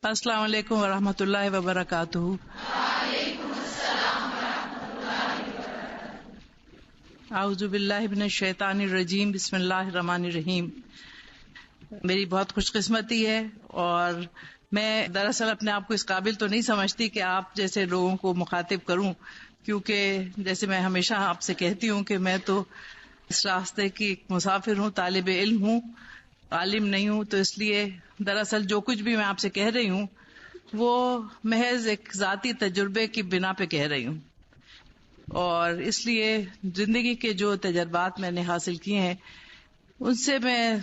السلام علیکم ورحمۃ اللہ وبرکاتہ۔ اعوذ باللہ من الشیطان الرجیم، بسم اللہ الرحمن الرحیم۔ میری بہت خوش قسمتی ہے اور میں دراصل اپنے آپ کو اس قابل تو نہیں سمجھتی کہ آپ جیسے لوگوں کو مخاطب کروں، کیونکہ جیسے میں ہمیشہ آپ سے کہتی ہوں کہ میں تو اس راستے کی ایک مسافر ہوں، طالب علم ہوں، عالم نہیں ہوں، تو اس لیے دراصل جو کچھ بھی میں آپ سے کہہ رہی ہوں وہ محض ایک ذاتی تجربے کی بنا پہ کہہ رہی ہوں، اور اس لیے زندگی کے جو تجربات میں نے حاصل کیے ہیں ان سے میں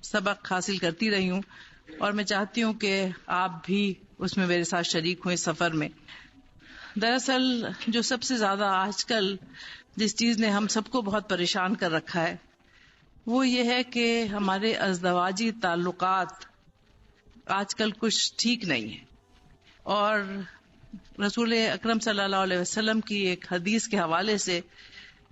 سبق حاصل کرتی رہی ہوں، اور میں چاہتی ہوں کہ آپ بھی اس میں میرے ساتھ شریک ہوں اس سفر میں۔ دراصل جو سب سے زیادہ آج کل جس چیز نے ہم سب کو بہت پریشان کر رکھا ہے وہ یہ ہے کہ ہمارے ازدواجی تعلقات آج کل کچھ ٹھیک نہیں ہیں، اور رسول اکرم صلی اللہ علیہ وسلم کی ایک حدیث کے حوالے سے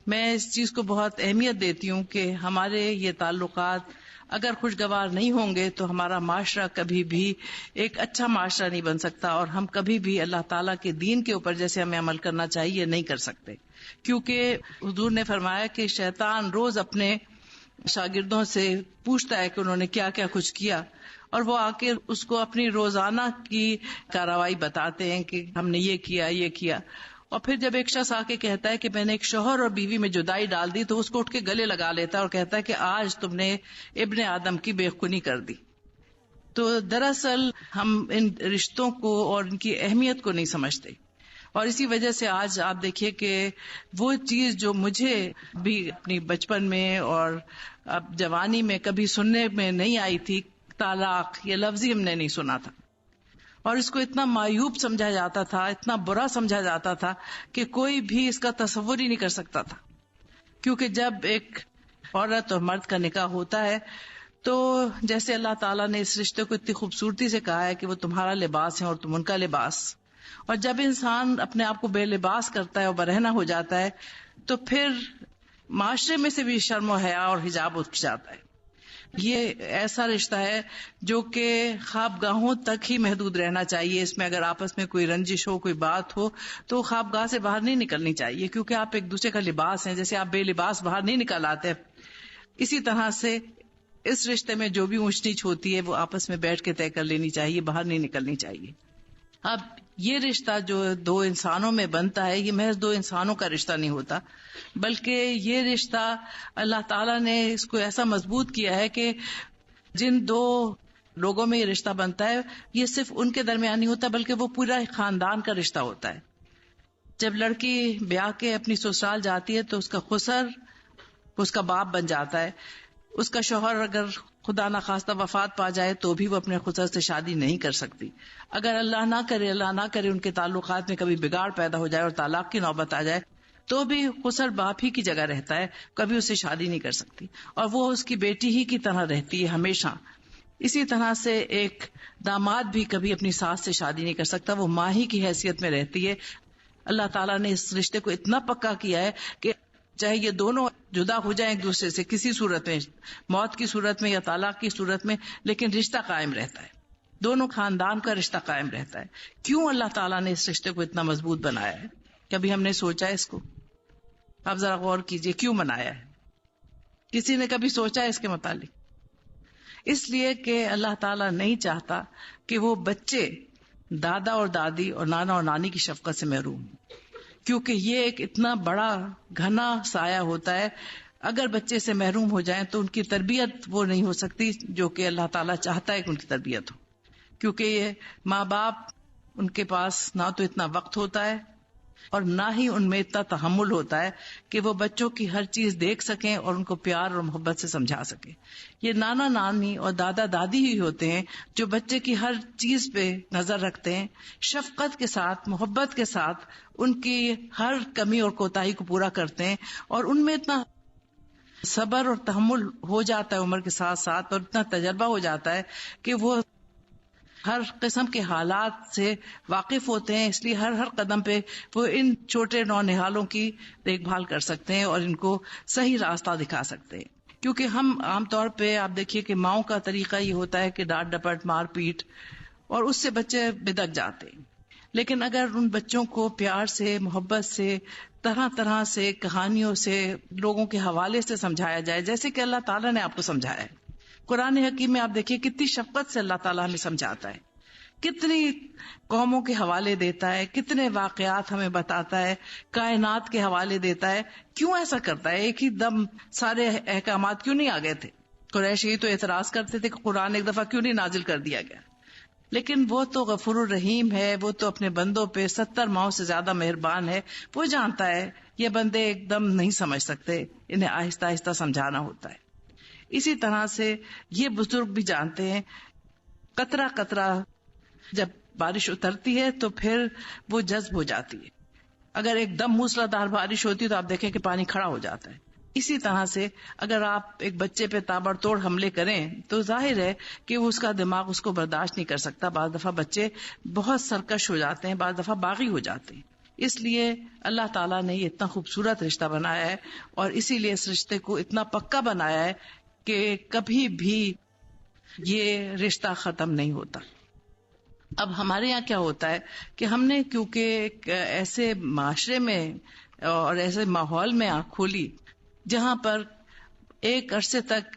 میں اس چیز کو بہت اہمیت دیتی ہوں کہ ہمارے یہ تعلقات اگر خوشگوار نہیں ہوں گے تو ہمارا معاشرہ کبھی بھی ایک اچھا معاشرہ نہیں بن سکتا، اور ہم کبھی بھی اللہ تعالیٰ کے دین کے اوپر جیسے ہمیں عمل کرنا چاہیے نہیں کر سکتے، کیونکہ حضور نے فرمایا کہ شیطان روز اپنے شاگردوں سے پوچھتا ہے کہ انہوں نے کیا کیا کچھ کیا، اور وہ آ کے اس کو اپنی روزانہ کی کارروائی بتاتے ہیں کہ ہم نے یہ کیا یہ کیا، اور پھر جب ایک شخص آ کے کہتا ہے کہ میں نے ایک شوہر اور بیوی میں جدائی ڈال دی تو اس کو اٹھ کے گلے لگا لیتا ہے اور کہتا ہے کہ آج تم نے ابن آدم کی بے خونی کر دی۔ تو دراصل ہم ان رشتوں کو اور ان کی اہمیت کو نہیں سمجھتے، اور اسی وجہ سے آج آپ دیکھیے کہ وہ چیز جو مجھے بھی اپنی بچپن میں اور اب جوانی میں کبھی سننے میں نہیں آئی تھی، طلاق یہ لفظ ہی ہم نے نہیں سنا تھا، اور اس کو اتنا معیوب سمجھا جاتا تھا، اتنا برا سمجھا جاتا تھا کہ کوئی بھی اس کا تصور ہی نہیں کر سکتا تھا، کیونکہ جب ایک عورت اور مرد کا نکاح ہوتا ہے تو جیسے اللہ تعالیٰ نے اس رشتے کو اتنی خوبصورتی سے کہا ہے کہ وہ تمہارا لباس ہے اور تم ان کا لباس، اور جب انسان اپنے آپ کو بے لباس کرتا ہے اور برہنہ ہو جاتا ہے تو پھر معاشرے میں سے بھی شرم و حیا اور حجاب اٹھ جاتا ہے۔ یہ ایسا رشتہ ہے جو کہ خوابگاہوں تک ہی محدود رہنا چاہیے، اس میں اگر آپس میں کوئی رنجش ہو، کوئی بات ہو تو خوابگاہ سے باہر نہیں نکلنی چاہیے، کیونکہ آپ ایک دوسرے کا لباس ہیں، جیسے آپ بے لباس باہر نہیں نکل آتے، اسی طرح سے اس رشتے میں جو بھی اونچ نیچ ہوتی ہے وہ آپس میں بیٹھ کے طے کر لینی چاہیے، باہر نہیں نکلنی چاہیے۔ اب یہ رشتہ جو دو انسانوں میں بنتا ہے یہ محض دو انسانوں کا رشتہ نہیں ہوتا، بلکہ یہ رشتہ اللہ تعالیٰ نے اس کو ایسا مضبوط کیا ہے کہ جن دو لوگوں میں یہ رشتہ بنتا ہے یہ صرف ان کے درمیان نہیں ہوتا بلکہ وہ پورا خاندان کا رشتہ ہوتا ہے۔ جب لڑکی بیاہ کے اپنی سسرال جاتی ہے تو اس کا خسر اس کا باپ بن جاتا ہے، اس کا شوہر اگر خدا نخواستہ وفات پا جائے تو بھی وہ اپنے خسر سے شادی نہیں کر سکتی، اگر اللہ نہ کرے ان کے تعلقات میں کبھی بگاڑ پیدا ہو جائے اور طلاق کی نوبت آ جائے تو بھی خسر باپ ہی کی جگہ رہتا ہے، کبھی اسے شادی نہیں کر سکتی، اور وہ اس کی بیٹی ہی کی طرح رہتی ہے ہمیشہ۔ اسی طرح سے ایک داماد بھی کبھی اپنی ساس سے شادی نہیں کر سکتا، وہ ماں ہی کی حیثیت میں رہتی ہے۔ اللہ تعالیٰ نے اس رشتے کو اتنا پکا کیا ہے کہ چاہے یہ دونوں جدا ہو جائیں ایک دوسرے سے کسی صورت میں، موت کی صورت میں یا طلاق کی صورت میں، لیکن رشتہ قائم رہتا ہے، دونوں خاندان کا رشتہ قائم رہتا ہے۔ کیوں اللہ تعالیٰ نے اس رشتے کو اتنا مضبوط بنایا ہے؟ کبھی ہم نے سوچا اس کو؟ آپ ذرا غور کیجئے کیوں بنایا ہے؟ کسی نے کبھی سوچا اس کے متعلق؟ اس لیے کہ اللہ تعالیٰ نہیں چاہتا کہ وہ بچے دادا اور دادی اور نانا اور نانی کی شفقت سے محروم ہوں، کیونکہ یہ ایک اتنا بڑا گھنا سایہ ہوتا ہے، اگر بچے سے محروم ہو جائیں تو ان کی تربیت وہ نہیں ہو سکتی جو کہ اللہ تعالیٰ چاہتا ہے کہ ان کی تربیت ہو، کیونکہ یہ ماں باپ ان کے پاس نہ تو اتنا وقت ہوتا ہے اور نہ ہی ان میں اتنا تحمل ہوتا ہے کہ وہ بچوں کی ہر چیز دیکھ سکیں اور ان کو پیار اور محبت سے سمجھا سکیں۔ یہ نانا نانی اور دادا دادی ہی ہوتے ہیں جو بچے کی ہر چیز پہ نظر رکھتے ہیں، شفقت کے ساتھ، محبت کے ساتھ ان کی ہر کمی اور کوتاہی کو پورا کرتے ہیں، اور ان میں اتنا صبر اور تحمل ہو جاتا ہے عمر کے ساتھ ساتھ، اور اتنا تجربہ ہو جاتا ہے کہ وہ ہر قسم کے حالات سے واقف ہوتے ہیں، اس لیے ہر قدم پہ وہ ان چھوٹے نونہالوں کی دیکھ بھال کر سکتے ہیں اور ان کو صحیح راستہ دکھا سکتے ہیں۔ کیونکہ ہم عام طور پہ آپ دیکھیے کہ ماؤں کا طریقہ یہ ہوتا ہے کہ ڈانٹ ڈپٹ، مار پیٹ، اور اس سے بچے بدک جاتے ہیں. لیکن اگر ان بچوں کو پیار سے، محبت سے، طرح طرح سے، کہانیوں سے، لوگوں کے حوالے سے سمجھایا جائے، جیسے کہ اللہ تعالیٰ نے آپ کو سمجھایا ہے. قرآن حکیم میں آپ دیکھیے کتنی شفقت سے اللہ تعالیٰ ہمیں سمجھاتا ہے، کتنی قوموں کے حوالے دیتا ہے، کتنے واقعات ہمیں بتاتا ہے، کائنات کے حوالے دیتا ہے. کیوں ایسا کرتا ہے؟ ایک ہی دم سارے احکامات کیوں نہیں آ گئے تھے؟ قریش یہ تو اعتراض کرتے تھے کہ قرآن ایک دفعہ کیوں نہیں نازل کر دیا گیا. لیکن وہ تو غفور الرحیم ہے، وہ تو اپنے بندوں پہ 70 ماؤں سے زیادہ مہربان ہے. وہ جانتا ہے یہ بندے ایک دم نہیں سمجھ سکتے، انہیں آہستہ آہستہ سمجھانا ہوتا ہے. اسی طرح سے یہ بزرگ بھی جانتے ہیں قطرہ قطرہ جب بارش اترتی ہے تو پھر وہ جذب ہو جاتی ہے. اگر ایک دم موسلادھار بارش ہوتی ہے تو آپ دیکھیں کہ پانی کھڑا ہو جاتا ہے. اسی طرح سے اگر آپ ایک بچے پہ تابڑ توڑ حملے کریں تو ظاہر ہے کہ اس کا دماغ اس کو برداشت نہیں کر سکتا. بعض دفعہ بچے بہت سرکش ہو جاتے ہیں، بعض دفعہ باغی ہو جاتے ہیں. اس لیے اللہ تعالیٰ نے یہ اتنا خوبصورت رشتہ بنایا ہے، اور اسی لیے اس رشتے کو اتنا پکا بنایا ہے کہ کبھی بھی یہ رشتہ ختم نہیں ہوتا. اب ہمارے یہاں کیا ہوتا ہے کہ ہم نے کیونکہ ایک ایسے معاشرے میں اور ایسے ماحول میں آنکھ کھولی جہاں پر ایک عرصے تک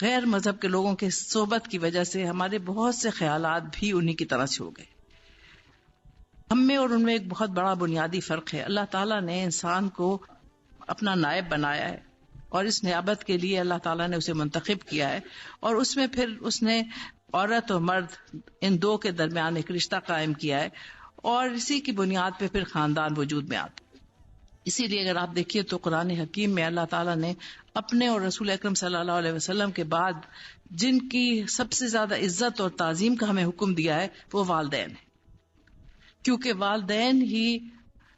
غیر مذہب کے لوگوں کے صحبت کی وجہ سے ہمارے بہت سے خیالات بھی انہی کی طرح سے ہو گئے. ہم میں اور ان میں ایک بہت بڑا بنیادی فرق ہے. اللہ تعالیٰ نے انسان کو اپنا نائب بنایا ہے، اور اس نیابت کے لیے اللہ تعالیٰ نے اسے منتخب کیا ہے، اور اس میں پھر اس نے عورت اور مرد ان دو کے درمیان ایک رشتہ قائم کیا ہے، اور اسی کی بنیاد پہ پھر خاندان وجود میں آتا. اسی لیے اگر آپ دیکھیے تو قرآن حکیم میں اللہ تعالیٰ نے اپنے اور رسول اکرم صلی اللہ علیہ وسلم کے بعد جن کی سب سے زیادہ عزت اور تعظیم کا ہمیں حکم دیا ہے وہ والدین ہیں. کیونکہ والدین ہی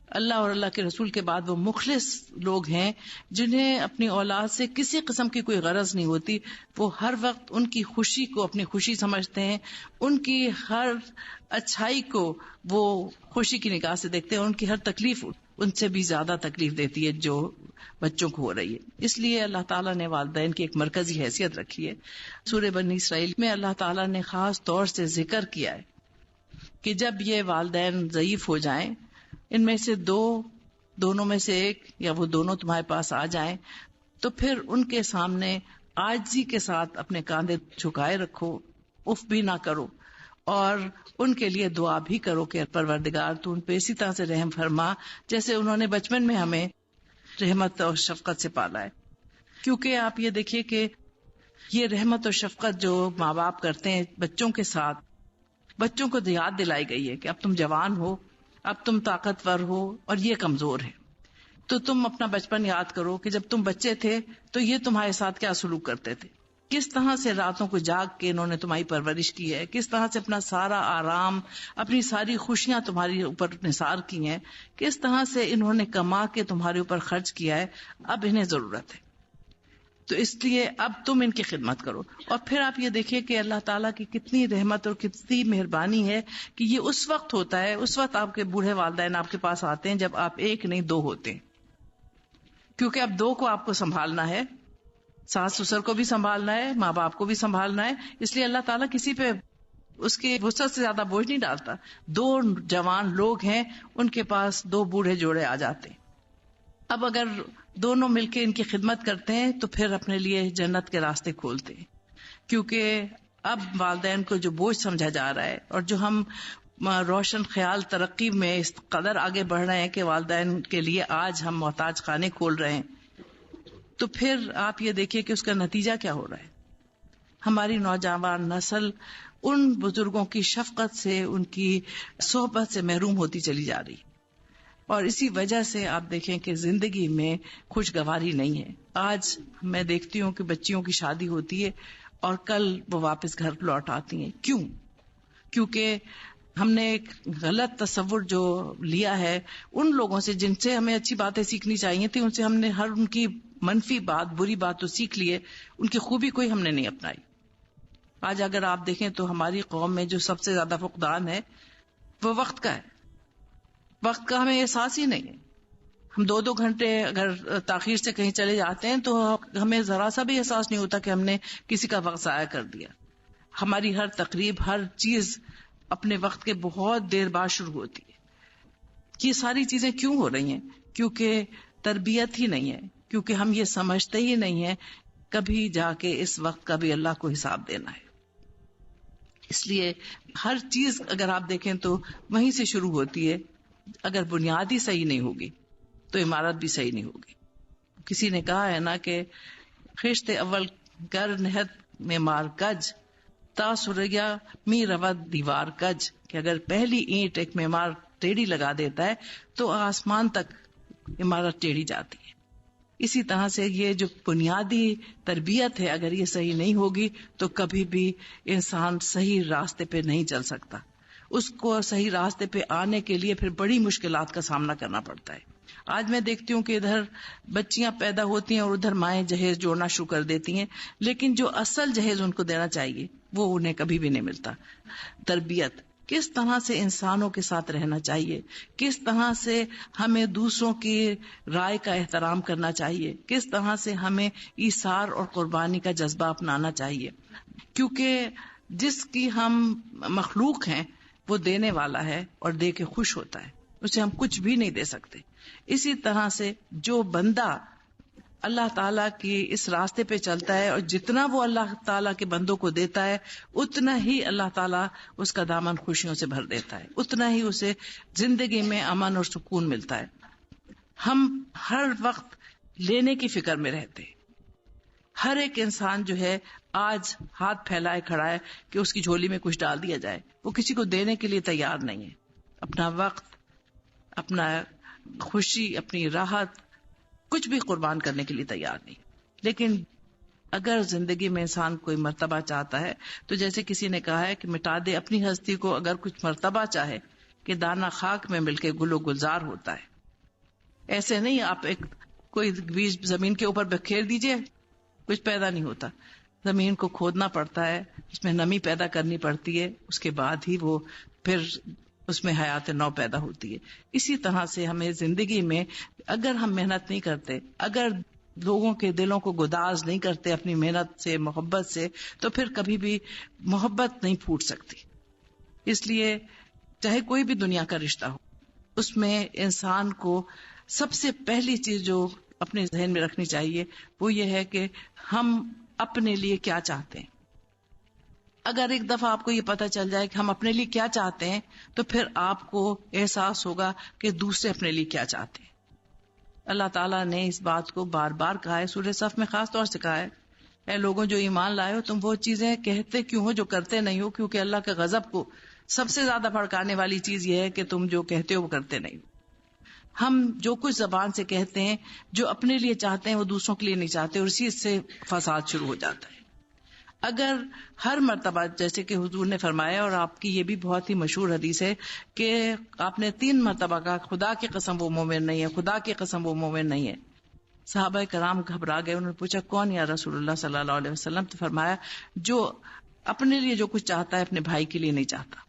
اللہ اور اللہ کے رسول کے بعد وہ مخلص لوگ ہیں جنہیں اپنی اولاد سے کسی قسم کی کوئی غرض نہیں ہوتی. وہ ہر وقت ان کی خوشی کو اپنی خوشی سمجھتے ہیں، ان کی ہر اچھائی کو وہ خوشی کی نگاہ سے دیکھتے ہیں، ان کی ہر تکلیف ان سے بھی زیادہ تکلیف دیتی ہے جو بچوں کو ہو رہی ہے. اس لیے اللہ تعالیٰ نے والدین کی ایک مرکزی حیثیت رکھی ہے. سورہ بنی اسرائیل میں اللہ تعالیٰ نے خاص طور سے ذکر کیا ہے کہ جب یہ والدین ضعیف ہو جائیں، ان میں سے دونوں میں سے ایک یا وہ دونوں تمہارے پاس آ جائیں، تو پھر ان کے سامنے عاجزی کے ساتھ اپنے کاندھے جھکائے رکھو، اف بھی نہ کرو، اور ان کے لیے دعا بھی کرو کہ پروردگار تو ان پہ اسی طرح سے رحم فرما جیسے انہوں نے بچپن میں ہمیں رحمت اور شفقت سے پالا ہے. کیونکہ آپ یہ دیکھیے کہ یہ رحمت اور شفقت جو ماں باپ کرتے ہیں بچوں کے ساتھ، بچوں کو یاد دلائی گئی ہے کہ اب تم جوان ہو، اب تم طاقتور ہو اور یہ کمزور ہے. تو تم اپنا بچپن یاد کرو کہ جب تم بچے تھے تو یہ تمہارے ساتھ کیا سلوک کرتے تھے، کس طرح سے راتوں کو جاگ کے انہوں نے تمہاری پرورش کی ہے، کس طرح سے اپنا سارا آرام، اپنی ساری خوشیاں تمہاری اوپر نثار کی ہیں، کس طرح سے انہوں نے کما کے تمہارے اوپر خرچ کیا ہے. اب انہیں ضرورت ہے تو اس لیے اب تم ان کی خدمت کرو. اور پھر آپ یہ دیکھیے کہ اللہ تعالیٰ کی کتنی رحمت اور کتنی مہربانی ہے کہ یہ اس وقت ہوتا ہے، اس وقت آپ کے بوڑھے والدین آپ کے پاس آتے ہیں جب آپ ایک نہیں دو ہوتے ہیں. کیونکہ اب دو کو آپ کو سنبھالنا ہے، ساس سسر کو بھی سنبھالنا ہے، ماں باپ کو بھی سنبھالنا ہے. اس لیے اللہ تعالیٰ کسی پہ اس کی وسعت سے زیادہ بوجھ نہیں ڈالتا. دو جوان لوگ ہیں، ان کے پاس دو بوڑھے جوڑے آ جاتے ہیں. اب اگر دونوں مل کے ان کی خدمت کرتے ہیں تو پھر اپنے لیے جنت کے راستے کھولتے ہیں. کیونکہ اب والدین کو جو بوجھ سمجھا جا رہا ہے، اور جو ہم روشن خیال ترقی میں اس قدر آگے بڑھ رہے ہیں کہ والدین کے لیے آج ہم محتاج خانے کھول رہے ہیں، تو پھر آپ یہ دیکھیے کہ اس کا نتیجہ کیا ہو رہا ہے. ہماری نوجوان نسل ان بزرگوں کی شفقت سے، ان کی صحبت سے محروم ہوتی چلی جا رہی، اور اسی وجہ سے آپ دیکھیں کہ زندگی میں خوشگواری نہیں ہے. آج میں دیکھتی ہوں کہ بچیوں کی شادی ہوتی ہے اور کل وہ واپس گھر لوٹ آتی ہیں. کیوں؟ کیونکہ ہم نے ایک غلط تصور جو لیا ہے ان لوگوں سے جن سے ہمیں اچھی باتیں سیکھنی چاہیے تھی، ان سے ہم نے ہر ان کی منفی بات، بری بات تو سیکھ لیے، ان کی خوبی کوئی ہم نے نہیں اپنائی. آج اگر آپ دیکھیں تو ہماری قوم میں جو سب سے زیادہ فقدان ہے وہ وقت کا ہے. وقت کا ہمیں احساس ہی نہیں ہے. ہم 2 گھنٹے اگر تاخیر سے کہیں چلے جاتے ہیں تو ہمیں ذرا سا بھی احساس نہیں ہوتا کہ ہم نے کسی کا وقت ضائع کر دیا. ہماری ہر تقریب، ہر چیز اپنے وقت کے بہت دیر بعد شروع ہوتی ہے. یہ ساری چیزیں کیوں ہو رہی ہیں؟ کیونکہ تربیت ہی نہیں ہے، کیونکہ ہم یہ سمجھتے ہی نہیں ہیں کبھی جا کے اس وقت کا بھی اللہ کو حساب دینا ہے. اس لیے ہر چیز اگر آپ دیکھیں تو وہیں سے شروع ہوتی ہے. اگر بنیاد ہی صحیح نہیں ہوگی تو عمارت بھی صحیح نہیں ہوگی. کسی نے کہا ہے نا کہ خشت اول گر نہت معمار کج تا سریا می رود دیوار کج، کہ اگر پہلی اینٹ ایک معمار ٹیڑھی لگا دیتا ہے تو آسمان تک عمارت ٹیڑھی جاتی ہے. اسی طرح سے یہ جو بنیادی تربیت ہے اگر یہ صحیح نہیں ہوگی تو کبھی بھی انسان صحیح راستے پہ نہیں چل سکتا. اس کو صحیح راستے پہ آنے کے لیے پھر بڑی مشکلات کا سامنا کرنا پڑتا ہے. آج میں دیکھتی ہوں کہ ادھر بچیاں پیدا ہوتی ہیں اور ادھر مائیں جہیز جوڑنا شروع کر دیتی ہیں، لیکن جو اصل جہیز ان کو دینا چاہیے وہ انہیں کبھی بھی نہیں ملتا. تربیت، کس طرح سے انسانوں کے ساتھ رہنا چاہیے، کس طرح سے ہمیں دوسروں کی رائے کا احترام کرنا چاہیے، کس طرح سے ہمیں ایثار اور قربانی کا جذبہ اپنانا چاہیے. کیونکہ جس کی ہم مخلوق ہیں وہ دینے والا ہے اور دے کے خوش ہوتا ہے، اسے ہم کچھ بھی نہیں دے سکتے. اسی طرح سے جو بندہ اللہ تعالیٰ کی اس راستے پہ چلتا ہے اور جتنا وہ اللہ تعالیٰ کے بندوں کو دیتا ہے اتنا ہی اللہ تعالیٰ اس کا دامن خوشیوں سے بھر دیتا ہے، اتنا ہی اسے زندگی میں امن اور سکون ملتا ہے. ہم ہر وقت لینے کی فکر میں رہتے ہیں. ہر ایک انسان جو ہے آج ہاتھ پھیلائے کھڑا ہے کہ اس کی جھولی میں کچھ ڈال دیا جائے، وہ کسی کو دینے کے لیے تیار نہیں ہے. اپنا وقت، اپنا خوشی، اپنی راحت کچھ بھی قربان کرنے کے لیے تیار نہیں. لیکن اگر زندگی میں انسان کوئی مرتبہ چاہتا ہے تو جیسے کسی نے کہا ہے کہ مٹا دے اپنی ہستی کو اگر کچھ مرتبہ چاہے کہ دانہ خاک میں مل کے گل و گلزار ہوتا ہے. ایسے نہیں آپ ایک کوئی بیج زمین کے اوپر بکھیر دیجئے کچھ پیدا نہیں ہوتا. زمین کو کھودنا پڑتا ہے، اس میں نمی پیدا کرنی پڑتی ہے، اس کے بعد ہی وہ پھر اس میں حیات نو پیدا ہوتی ہے. اسی طرح سے ہمیں زندگی میں اگر ہم محنت نہیں کرتے، اگر لوگوں کے دلوں کو گداز نہیں کرتے اپنی محنت سے، محبت سے، تو پھر کبھی بھی محبت نہیں پھوٹ سکتی. اس لیے چاہے کوئی بھی دنیا کا رشتہ ہو، اس میں انسان کو سب سے پہلی چیز جو اپنے ذہن میں رکھنی چاہیے وہ یہ ہے کہ ہم اپنے لیے کیا چاہتے ہیں. اگر ایک دفعہ آپ کو یہ پتہ چل جائے کہ ہم اپنے لیے کیا چاہتے ہیں تو پھر آپ کو احساس ہوگا کہ دوسرے اپنے لیے کیا چاہتے ہیں. اللہ تعالیٰ نے اس بات کو بار بار کہا ہے، سورہ صف میں خاص طور سے کہا ہے، اے لوگوں جو ایمان لائے ہو تم وہ چیزیں کہتے کیوں ہو جو کرتے نہیں ہو، کیونکہ اللہ کے غضب کو سب سے زیادہ بھڑکانے والی چیز یہ ہے کہ تم جو کہتے ہو وہ کرتے نہیں ہو. ہم جو کچھ زبان سے کہتے ہیں، جو اپنے لیے چاہتے ہیں وہ دوسروں کے لیے نہیں چاہتے، اور اسی سے فساد شروع ہو جاتا ہے. اگر ہر مرتبہ جیسے کہ حضور نے فرمایا، اور آپ کی یہ بھی بہت ہی مشہور حدیث ہے کہ آپ نے 3 مرتبہ کہا خدا کی قسم وہ مومن نہیں ہے، خدا کی قسم وہ مومن نہیں ہے. صحابہ کرام گھبرا گئے، انہوں نے پوچھا کون یا رسول اللہ صلی اللہ علیہ وسلم؟ تو فرمایا جو اپنے لیے جو کچھ چاہتا ہے اپنے بھائی کے لیے نہیں چاہتا.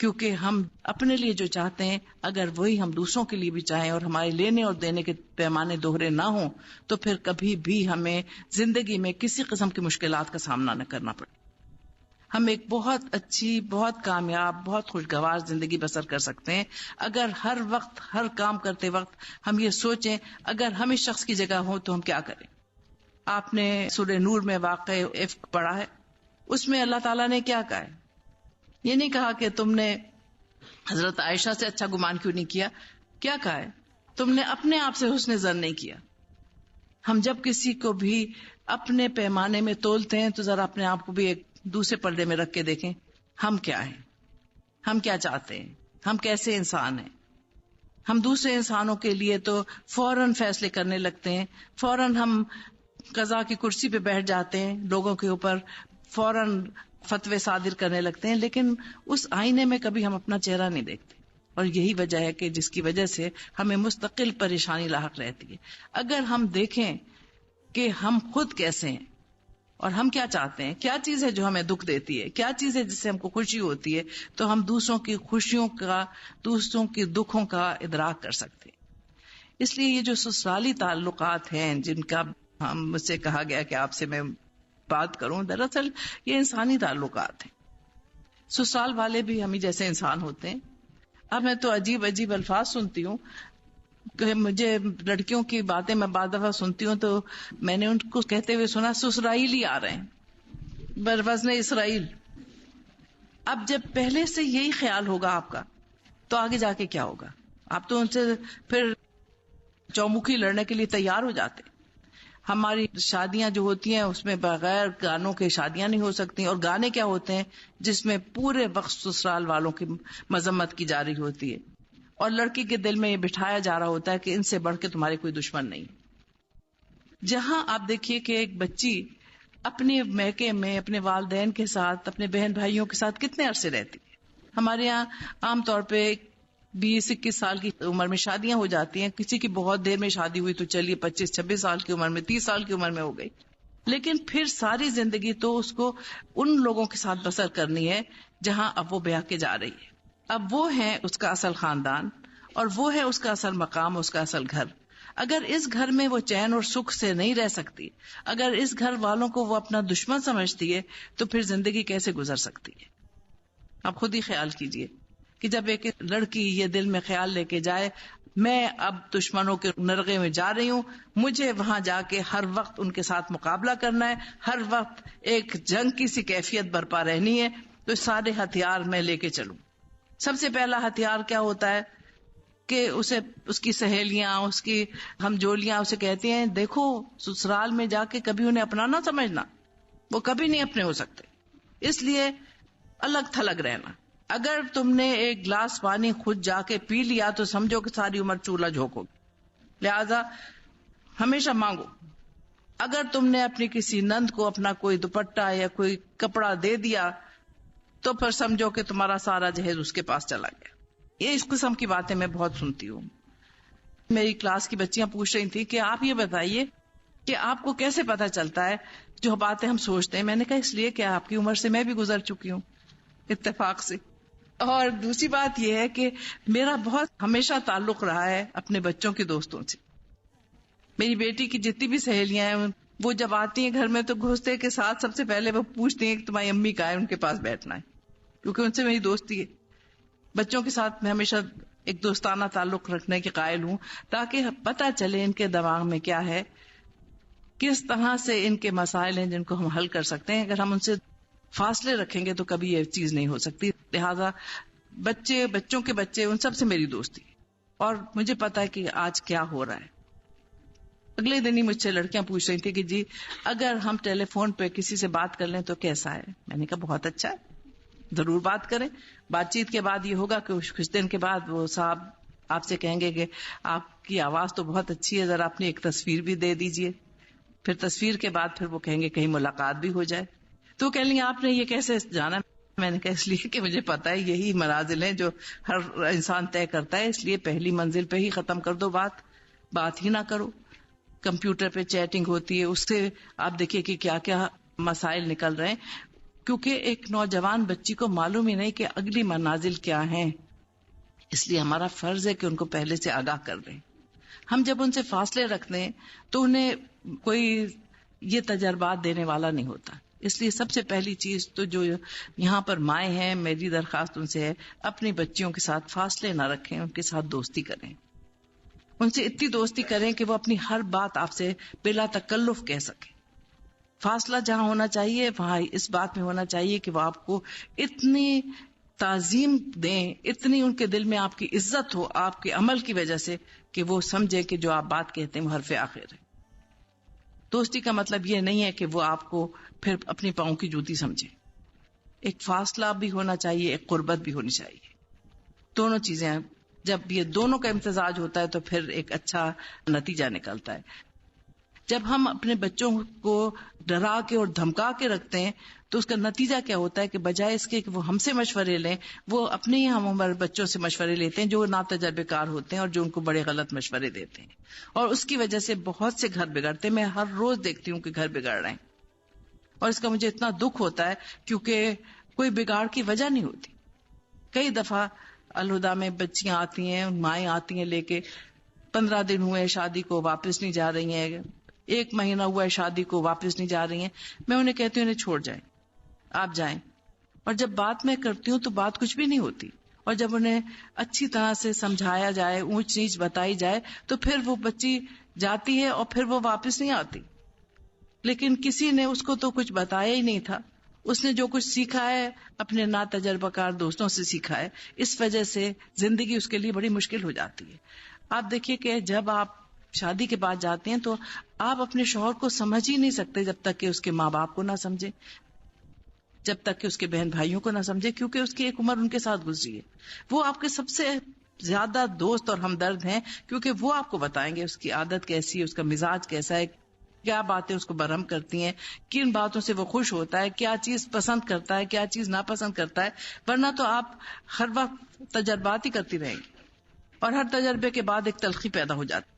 کیونکہ ہم اپنے لیے جو چاہتے ہیں اگر وہی ہم دوسروں کے لیے بھی چاہیں اور ہمارے لینے اور دینے کے پیمانے دوہرے نہ ہوں تو پھر کبھی بھی ہمیں زندگی میں کسی قسم کی مشکلات کا سامنا نہ کرنا پڑے. ہم ایک بہت اچھی، بہت کامیاب، بہت خوشگوار زندگی بسر کر سکتے ہیں اگر ہر وقت، ہر کام کرتے وقت ہم یہ سوچیں اگر ہم اس شخص کی جگہ ہوں تو ہم کیا کریں. آپ نے سورہ نور میں واقع افک پڑھا ہے، اس میں اللہ تعالیٰ نے کیا کہا ہے؟ یہ نہیں کہا کہ تم نے حضرت عائشہ سے اچھا گمان کیوں نہیں کیا. کیا کہا ہے؟ تم نے اپنے آپ سے حسن ظن نہیں کیا. ہم جب کسی کو بھی اپنے پیمانے میں تولتے ہیں تو ذرا اپنے آپ کو بھی ایک دوسرے پردے میں رکھ کے دیکھیں، ہم کیا ہیں، ہم کیا چاہتے ہیں، ہم کیسے انسان ہیں. ہم دوسرے انسانوں کے لیے تو فوراً فیصلے کرنے لگتے ہیں، فوراً ہم قضا کی کرسی پہ بیٹھ جاتے ہیں، لوگوں کے اوپر فوراً فتوے صادر کرنے لگتے ہیں، لیکن اس آئینے میں کبھی ہم اپنا چہرہ نہیں دیکھتے. اور یہی وجہ ہے کہ جس کی وجہ سے ہمیں مستقل پریشانی لاحق رہتی ہے. اگر ہم دیکھیں کہ ہم خود کیسے ہیں اور ہم کیا چاہتے ہیں، کیا چیز ہے جو ہمیں دکھ دیتی ہے، کیا چیز ہے جس سے ہم کو خوشی ہوتی ہے، تو ہم دوسروں کی خوشیوں کا، دوسروں کے دکھوں کا ادراک کر سکتے ہیں. اس لیے یہ جو سسرالی تعلقات ہیں جن کا ہم مجھ سے کہا گیا کہ آپ سے میں بات کروں، دراصل یہ انسانی تعلقات ہیں. سسرال والے بھی ہمیں جیسے انسان ہوتے ہیں. اب میں تو عجیب عجیب الفاظ سنتی ہوں کہ مجھے لڑکیوں کی باتیں میں بعض دفعہ سنتی ہوں تو میں نے ان کو کہتے ہوئے سنا سسرائیلی آ رہے ہیں بروزن اسرائیل. اب جب پہلے سے یہی خیال ہوگا آپ کا تو آگے جا کے کیا ہوگا؟ آپ تو ان سے پھر چومکھی لڑنے کے لیے تیار ہو جاتے. ہماری شادیاں جو ہوتی ہیں اس میں بغیر گانوں کے شادیاں نہیں ہو سکتی، اور گانے کیا ہوتے ہیں جس میں پورے وقت سسرال والوں کی مذمت کی جا رہی ہوتی ہے، اور لڑکی کے دل میں یہ بٹھایا جا رہا ہوتا ہے کہ ان سے بڑھ کے تمہارے کوئی دشمن نہیں. جہاں آپ دیکھیے کہ ایک بچی اپنے میکے میں اپنے والدین کے ساتھ اپنے بہن بھائیوں کے ساتھ کتنے عرصے رہتی ہے. ہمارے یہاں عام طور پہ 20-21 سال کی عمر میں شادیاں ہو جاتی ہیں، کسی کی بہت دیر میں شادی ہوئی تو چلیے 25-26 سال کی عمر میں، 30 سال کی عمر میں ہو گئی، لیکن پھر ساری زندگی تو اس کو ان لوگوں کے ساتھ بسر کرنی ہے جہاں اب وہ بیاہ کے جا رہی ہے. اب وہ ہے اس کا اصل خاندان، اور وہ ہے اس کا اصل مقام، اس کا اصل گھر. اگر اس گھر میں وہ چین اور سکھ سے نہیں رہ سکتی، اگر اس گھر والوں کو وہ اپنا دشمن سمجھتی ہے، تو پھر زندگی کیسے گزر سکتی ہے؟ آپ خود ہی خیال کیجئے کہ جب ایک لڑکی یہ دل میں خیال لے کے جائے میں اب دشمنوں کے نرغے میں جا رہی ہوں، مجھے وہاں جا کے ہر وقت ان کے ساتھ مقابلہ کرنا ہے، ہر وقت ایک جنگ کی سی کیفیت برپا رہنی ہے، تو سارے ہتھیار میں لے کے چلوں. سب سے پہلا ہتھیار کیا ہوتا ہے کہ اسے اس کی سہیلیاں، اس کی ہمجولیاں اسے کہتی ہیں دیکھو سسرال میں جا کے کبھی انہیں اپنا نہ سمجھنا، وہ کبھی نہیں اپنے ہو سکتے، اس لیے الگ تھلگ رہنا. اگر تم نے ایک گلاس پانی خود جا کے پی لیا تو سمجھو کہ ساری عمر چولہا جھونکو، لہذا ہمیشہ مانگو. اگر تم نے اپنی کسی نند کو اپنا کوئی دوپٹہ یا کوئی کپڑا دے دیا تو پھر سمجھو کہ تمہارا سارا جہیز اس کے پاس چلا گیا. یہ اس قسم کی باتیں میں بہت سنتی ہوں. میری کلاس کی بچیاں پوچھ رہی تھی کہ آپ یہ بتائیے کہ آپ کو کیسے پتا چلتا ہے جو باتیں ہم سوچتے ہیں. میں نے کہا اس لیے کہ آپ کی عمر سے میں بھی گزر چکی ہوں اتفاق سے. اور دوسری بات یہ ہے کہ میرا بہت ہمیشہ تعلق رہا ہے اپنے بچوں کے دوستوں سے. میری بیٹی کی جتنی بھی سہیلیاں ہیں وہ جب آتی ہیں گھر میں تو گھستے کے ساتھ سب سے پہلے وہ پوچھتی ہیں کہ تمہاری امی کہاں ہے، ان کے پاس بیٹھنا ہے، کیونکہ ان سے میری دوستی ہے. بچوں کے ساتھ میں ہمیشہ ایک دوستانہ تعلق رکھنے کے قائل ہوں تاکہ پتہ چلے ان کے دماغ میں کیا ہے، کس طرح سے ان کے مسائل ہیں جن کو ہم حل کر سکتے ہیں. اگر ہم ان سے فاصلے رکھیں گے تو کبھی یہ چیز نہیں ہو سکتی. لہذا بچوں کے بچے ان سب سے میری دوستی، اور مجھے پتا ہے کہ آج کیا ہو رہا ہے. اگلے دن ہی مجھ سے لڑکیاں پوچھ رہی تھی کہ جی اگر ہم ٹیلی فون پہ کسی سے بات کر لیں تو کیسا ہے. میں نے کہا بہت اچھا ہے، ضرور بات کریں. بات چیت کے بعد یہ ہوگا کہ کچھ دن کے بعد وہ صاحب آپ سے کہیں گے کہ آپ کی آواز تو بہت اچھی ہے، ذرا اپنی ایک تصویر بھی دے دیجئے. پھر تصویر کے بعد پھر وہ کہیں گے کہیں ملاقات بھی ہو جائے. تو کہہ لیں آپ نے یہ کیسے جانا؟ میں نے کہا اس لیے کہ مجھے پتا ہے یہی منازل ہیں جو ہر انسان طے کرتا ہے، اس لیے پہلی منزل پہ ہی ختم کر دو، بات ہی نہ کرو. کمپیوٹر پہ چیٹنگ ہوتی ہے، اس سے آپ دیکھیے کہ کیا کیا مسائل نکل رہے ہیں، کیونکہ ایک نوجوان بچی کو معلوم ہی نہیں کہ اگلی منازل کیا ہیں. اس لیے ہمارا فرض ہے کہ ان کو پہلے سے آگاہ کر دیں. ہم جب ان سے فاصلے رکھتے ہیں تو انہیں کوئی یہ تجربات دینے والا نہیں ہوتا. اس لیے سب سے پہلی چیز تو جو یہاں پر مائیں ہیں، میری درخواست ان سے ہے اپنی بچیوں کے ساتھ فاصلے نہ رکھیں، ان کے ساتھ دوستی کریں. ان سے اتنی دوستی کریں کہ وہ اپنی ہر بات آپ سے بلا تکلف کہہ سکیں. فاصلہ جہاں ہونا چاہیے وہاں اس بات میں ہونا چاہیے کہ وہ آپ کو اتنی تعظیم دیں، اتنی ان کے دل میں آپ کی عزت ہو آپ کے عمل کی وجہ سے کہ وہ سمجھے کہ جو آپ بات کہتے ہیں وہ حرف آخر ہے. دوستی کا مطلب یہ نہیں ہے کہ وہ آپ کو پھر اپنی پاؤں کی جوتی سمجھے. ایک فاصلہ بھی ہونا چاہیے، ایک قربت بھی ہونی چاہیے. دونوں چیزیں ہیں. جب یہ دونوں کا امتزاج ہوتا ہے تو پھر ایک اچھا نتیجہ نکلتا ہے. جب ہم اپنے بچوں کو ڈرا کے اور دھمکا کے رکھتے ہیں تو اس کا نتیجہ کیا ہوتا ہے کہ بجائے اس کے کہ وہ ہم سے مشورے لیں، وہ اپنے ہی ہم عمر بچوں سے مشورے لیتے ہیں جو ناتجربے کار ہوتے ہیں اور جو ان کو بڑے غلط مشورے دیتے ہیں، اور اس کی وجہ سے بہت سے گھر بگڑتے ہیں. میں ہر روز دیکھتی ہوں کہ گھر بگڑ رہے ہیں، اور اس کا مجھے اتنا دکھ ہوتا ہے کیونکہ کوئی بگاڑ کی وجہ نہیں ہوتی. کئی دفعہ الہدا میں بچیاں آتی ہیں، مائیں آتی ہیں لے کے، 15 دن ہوئے شادی کو واپس نہیں جا رہی ہیں، 1 مہینہ ہوا ہے شادی کو واپس نہیں جا رہی ہیں. میں انہیں کہتی ہوں انہیں چھوڑ جائیں، آپ جائیں اور جب بات میں کرتی ہوں تو بات کچھ بھی نہیں ہوتی، اور جب انہیں اچھی طرح سے سمجھایا جائے، اونچ نیچ بتائی جائے، تو پھر وہ بچی جاتی ہے اور پھر وہ واپس نہیں آتی. لیکن کسی نے اس کو تو کچھ بتایا ہی نہیں تھا. اس نے جو کچھ سیکھا ہے اپنے نا تجربہ کار دوستوں سے سیکھا ہے، اس وجہ سے زندگی اس کے لیے بڑی مشکل ہو جاتی ہے. آپ دیکھیے کہ جب آپ شادی کے بعد جاتے ہیں تو آپ اپنے شوہر کو سمجھ ہی نہیں سکتے جب تک کہ اس کے ماں باپ کو نہ سمجھے، جب تک کہ اس کے بہن بھائیوں کو نہ سمجھے، کیونکہ اس کی ایک عمر ان کے ساتھ گزری ہے. وہ آپ کے سب سے زیادہ دوست اور ہمدرد ہیں، کیونکہ وہ آپ کو بتائیں گے اس کی عادت کیسی ہے، اس کا مزاج کیسا ہے، کیا باتیں اس کو برہم کرتی ہیں، کن باتوں سے وہ خوش ہوتا ہے، کیا چیز پسند کرتا ہے، کیا چیز ناپسند کرتا ہے. ورنہ تو آپ ہر وقت تجربات ہی کرتی رہیں گی، اور ہر تجربے کے بعد ایک تلخی پیدا ہو جاتی.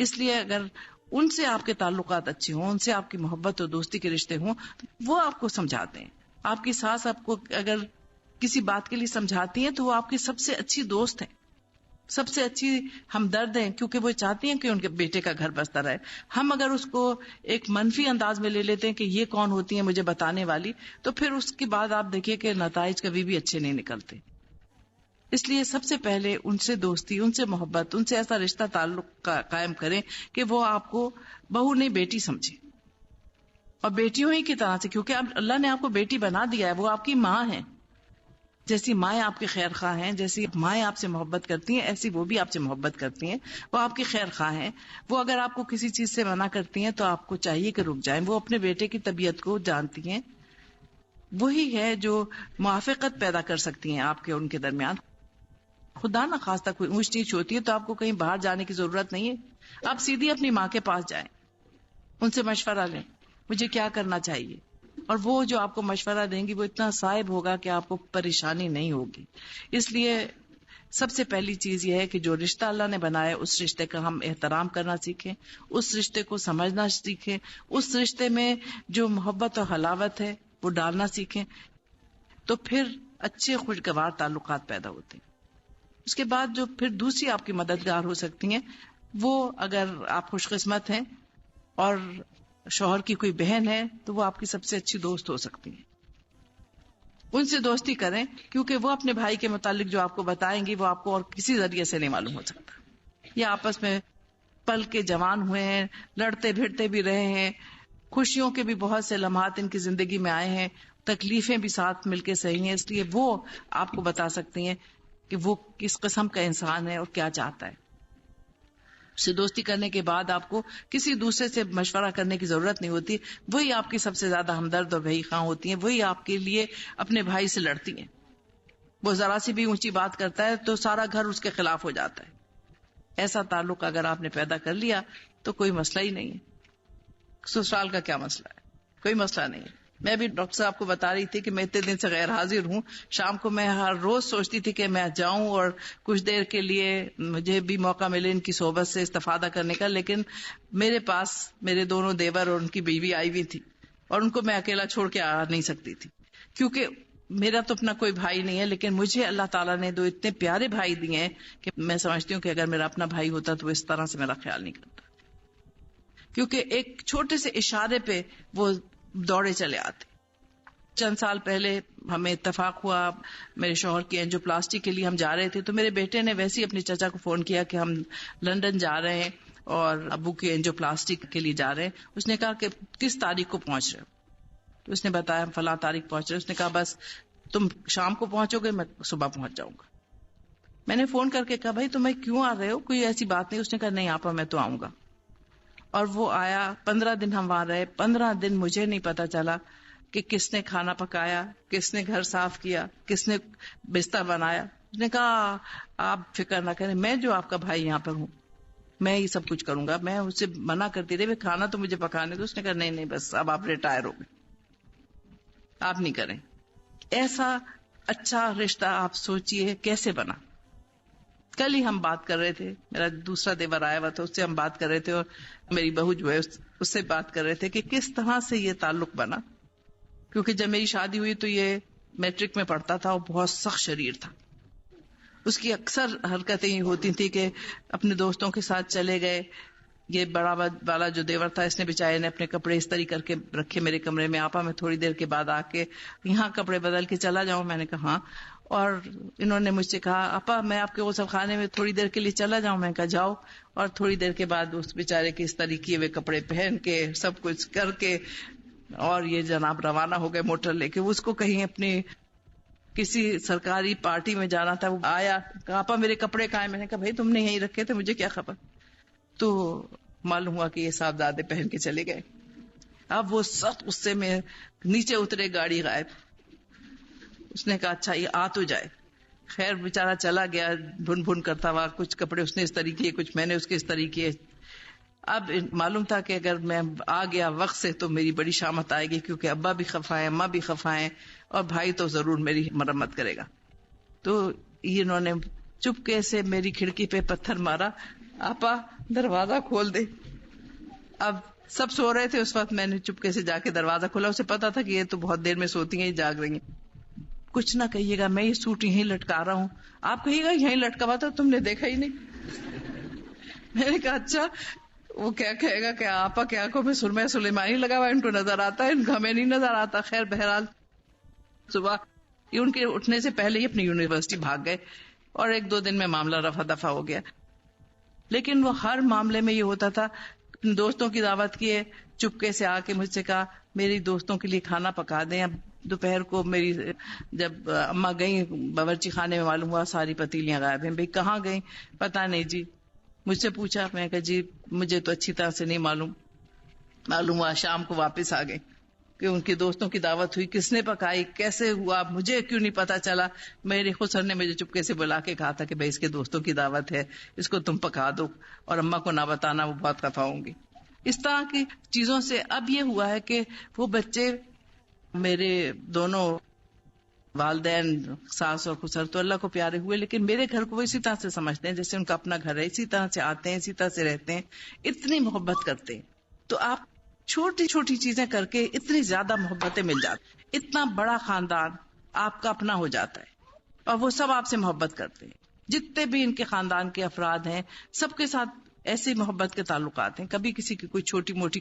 اس لیے اگر ان سے آپ کے تعلقات اچھے ہوں، ان سے آپ کی محبت اور دوستی کے رشتے ہوں، وہ آپ کو سمجھاتے ہیں. آپ کی ساس آپ کو اگر کسی بات کے لیے سمجھاتی ہیں تو وہ آپ کی سب سے اچھی دوست ہیں، سب سے اچھی ہمدرد ہیں، کیونکہ وہ چاہتی ہیں کہ ان کے بیٹے کا گھر بستا رہے. ہم اگر اس کو ایک منفی انداز میں لے لیتے ہیں کہ یہ کون ہوتی ہیں مجھے بتانے والی، تو پھر اس کے بعد آپ دیکھیے کہ نتائج کبھی بھی اچھے نہیں نکلتے. اس لیے سب سے پہلے ان سے دوستی، ان سے محبت، ان سے ایسا رشتہ تعلق قائم کریں کہ وہ آپ کو بہو نہیں بیٹی سمجھے، اور بیٹیوں ہی کی طرح سے، کیونکہ اب اللہ نے آپ کو بیٹی بنا دیا ہے، وہ آپ کی ماں ہیں. جیسی مائیں آپ کی خیر خواہ ہیں، جیسی مائیں آپ سے محبت کرتی ہیں، ایسی وہ بھی آپ سے محبت کرتی ہیں، وہ آپ کی خیر خواہ ہیں. وہ اگر آپ کو کسی چیز سے منع کرتی ہیں تو آپ کو چاہیے کہ رک جائیں. وہ اپنے بیٹے کی طبیعت کو جانتی ہیں، وہی ہے جو موافقت پیدا کر سکتی ہیں آپ کے ان کے درمیان. خدا نہ خواستہ کوئی اونچ نیچ ہوتی ہے تو آپ کو کہیں باہر جانے کی ضرورت نہیں ہے، آپ سیدھی اپنی ماں کے پاس جائیں، ان سے مشورہ لیں مجھے کیا کرنا چاہیے، اور وہ جو آپ کو مشورہ دیں گی وہ اتنا صائب ہوگا کہ آپ کو پریشانی نہیں ہوگی. اس لیے سب سے پہلی چیز یہ ہے کہ جو رشتہ اللہ نے بنایا اس رشتے کا ہم احترام کرنا سیکھیں، اس رشتے کو سمجھنا سیکھیں، اس رشتے میں جو محبت اور حلاوت ہے وہ ڈالنا سیکھیں، تو پھر اچھے خوشگوار تعلقات پیدا ہوتے ہیں. اس کے بعد جو پھر دوسری آپ کی مددگار ہو سکتی ہیں، وہ اگر آپ خوش قسمت ہیں اور شوہر کی کوئی بہن ہے تو وہ آپ کی سب سے اچھی دوست ہو سکتی ہیں. ان سے دوستی کریں، کیونکہ وہ اپنے بھائی کے متعلق جو آپ کو بتائیں گی وہ آپ کو اور کسی ذریعے سے نہیں معلوم ہو سکتا. یہ آپس میں پل کے جوان ہوئے ہیں، لڑتے بھیڑتے بھی رہے ہیں، خوشیوں کے بھی بہت سے لمحات ان کی زندگی میں آئے ہیں، تکلیفیں بھی ساتھ مل کے سہی ہیں. اس لیے وہ آپ کو بتا سکتی ہیں کہ وہ کس قسم کا انسان ہے اور کیا چاہتا ہے. اس سے دوستی کرنے کے بعد آپ کو کسی دوسرے سے مشورہ کرنے کی ضرورت نہیں ہوتی. وہی آپ کی سب سے زیادہ ہمدرد اور بھائی خواہ ہوتی ہیں، وہی آپ کے لیے اپنے بھائی سے لڑتی ہیں. وہ ذرا سی بھی اونچی بات کرتا ہے تو سارا گھر اس کے خلاف ہو جاتا ہے. ایسا تعلق اگر آپ نے پیدا کر لیا تو کوئی مسئلہ ہی نہیں ہے. سسرال کا کیا مسئلہ ہے؟ کوئی مسئلہ نہیں ہے. میں بھی ڈاکٹر صاحب کو بتا رہی تھی کہ میں اتنے دن سے غیر حاضر ہوں. شام کو میں ہر روز سوچتی تھی کہ میں جاؤں اور کچھ دیر کے لیے مجھے بھی موقع ملے ان کی صحبت سے استفادہ کرنے کا، لیکن میرے پاس میرے دونوں دیور اور ان کی بیوی آئی ہوئی تھی، اور ان کو میں اکیلا چھوڑ کے آ نہیں سکتی تھی، کیونکہ میرا تو اپنا کوئی بھائی نہیں ہے، لیکن مجھے اللہ تعالیٰ نے دو اتنے پیارے بھائی دیے ہیں کہ میں سمجھتی ہوں کہ اگر میرا اپنا بھائی ہوتا تو وہ اس طرح سے میرا خیال نہیں کرتا، کیونکہ ایک چھوٹے سے اشارے پہ وہ دوڑے چلے آتے. چند سال پہلے ہمیں اتفاق ہوا، میرے شوہر کی اینجیوپلاسٹی کے لیے ہم جا رہے تھے، تو میرے بیٹے نے ویسے ہی اپنے چچا کو فون کیا کہ ہم لندن جا رہے ہیں اور ابو کی اینجیوپلاسٹی کے لیے جا رہے ہیں. اس نے کہا کہ کس تاریخ کو پہنچ رہے ہو؟ تو اس نے بتایا ہم فلاں تاریخ پہنچ رہے. اس نے کہا بس تم شام کو پہنچو گے، میں صبح پہنچ جاؤں گا. میں نے فون کر کے کہا بھائی تمہیں کیوں آ رہے ہو، کوئی ایسی بات نہیں. اس نے کہا نہیں آپا میں تو آؤں گا. اور وہ آیا. 15 دن ہم وہاں رہے. 15 دن مجھے نہیں پتا چلا کہ کس نے کھانا پکایا، کس نے گھر صاف کیا، کس نے بستر بنایا. اس نے کہا آپ فکر نہ کریں، میں جو آپ کا بھائی یہاں پر ہوں میں یہ سب کچھ کروں گا. میں اس سے منع کرتی رہی کھانا تو مجھے پکانے دو. اس نے کہا نہیں نہیں بس اب آپ ریٹائر ہو گئے، آپ نہیں کریں. ایسا اچھا رشتہ آپ سوچئے کیسے بنا. کل ہی ہم بات کر رہے تھے، میرا دوسرا دیور آیا ہوا تھا، اس سے ہم بات کر رہے تھے، اور میری بہو جو ہے اس سے بات کر رہے تھے کہ کس طرح سے یہ تعلق بنا. کیونکہ جب میری شادی ہوئی تو یہ میٹرک میں پڑھتا تھا اور بہت سخت شریر تھا. اس کی اکثر حرکتیں یہ ہوتی تھی کہ اپنے دوستوں کے ساتھ چلے گئے یہ بڑا والا جو دیور تھا اس نے بیچارے نے اپنے کپڑے استری کر کے رکھے میرے کمرے میں. آپا میں تھوڑی دیر کے بعد آ کے یہاں کپڑے بدل کے چلا جاؤں؟ میں نے کہا ہاں. اور انہوں نے مجھ سے کہا آپا میں آپ کے غسل خانے میں تھوڑی دیر کے لیے چلا جاؤں؟ میں نے کہا جاؤ. اور تھوڑی دیر کے بعد اس بیچارے کے استری کیے ہوئے کپڑے پہن کے سب کچھ کر کے اور یہ جناب روانہ ہو گئے موٹر لے کے. اس کو کہیں اپنی کسی سرکاری پارٹی میں جانا تھا. وہ آیا کہا آپا میرے کپڑے کہاں ہیں؟ میں نے کہا بھائی تم نے یہیں رکھے تھے, مجھے کیا خبر. تو معلوم ہوا کہ یہ صاحبزادے پہن کے چلے گئے. اب وہ سخت غصے میں نیچے اترے, گاڑی غائب. اس نے کہا اچھا یہ آ تو جائے. خیر بیچارہ چلا گیا بھن بھن کرتا ہوا. کچھ کپڑے اس نے اس طریقے, کچھ میں نے اس کے اس طریقے. اب معلوم تھا کہ اگر میں آ گیا وقت سے تو میری بڑی شامت آئے گی, کیونکہ ابا بھی خفا ہے, اماں بھی خفا ہے, اور بھائی تو ضرور میری مرمت کرے گا. تو انہوں نے چپکے سے میری کھڑکی پہ پتھر مارا, آپا دروازہ کھول دے. اب سب سو رہے تھے اس وقت, میں نے چپکے سے جا کے دروازہ کھولا. اسے پتا تھا کہ یہ تو بہت دیر میں سوتی ہیں, یہ جاگ رہی ہیں. کچھ نہ کہیے گا, میں یہ سوٹ یہیں لٹکا رہا ہوں. آپ کہیے گا یہیں لٹکا ہوا تھا, تم نے دیکھا ہی نہیں. میں نے کہا اچھا. وہ کیا کہے گا کہ آپا کی آنکھوں میں سرمہ سلیمانی لگا ہوا, ان کو نظر آتا ہے, ان کو ہمیں نہیں نظر آتا. خیر بہرحال صبح یہ ان کے اٹھنے سے پہلے ہی اپنی یونیورسٹی بھاگ گئے, اور 1-2 دن میں معاملہ رفع دفع ہو گیا. لیکن وہ ہر معاملے میں یہ ہوتا تھا, دوستوں کی دعوت کی ہے, چپکے سے آ کے مجھ سے کہا میری دوستوں کے لیے کھانا پکا دیں. اب دوپہر کو میری جب اماں گئیں باورچی خانے میں, معلوم ہوا ساری پتیلیاں غائب ہیں. بھئی کہاں گئیں؟ پتہ نہیں جی. مجھ سے پوچھا, میں کہا جی مجھے تو اچھی طرح سے نہیں معلوم. معلوم ہوا شام کو واپس آ گئے کہ ان کے دوستوں کی دعوت ہوئی, کس نے پکائی, کیسے ہوا, مجھے کیوں نہیں پتا چلا. میرے خسر نے مجھے چپکے سے بلا کے کہا تھا کہ بھائی اس کے دوستوں کی دعوت ہے, اس کو تم پکا دو, اور اماں کو نہ بتانا, وہ بہت خفا ہوں گی. اس طرح کی چیزوں سے اب یہ ہوا ہے کہ وہ بچے, میرے دونوں والدین ساس اور خسر تو اللہ کو پیارے ہوئے, لیکن میرے گھر کو وہ اسی طرح سے سمجھتے ہیں جیسے ان کا اپنا گھر ہے. اسی طرح سے آتے ہیں, اسی طرح سے رہتے ہیں, اتنی محبت کرتے ہیں. تو آپ چھوٹی چھوٹی چیزیں کر کے اتنی زیادہ محبتیں مل جاتی, اتنا بڑا خاندان آپ کا اپنا ہو جاتا ہے, اور وہ سب آپ سے محبت کرتے ہیں. جتنے بھی ان کے خاندان کے افراد ہیں سب کے ساتھ ایسی محبت کے تعلقات ہیں. کبھی کسی کی کوئی چھوٹی موٹی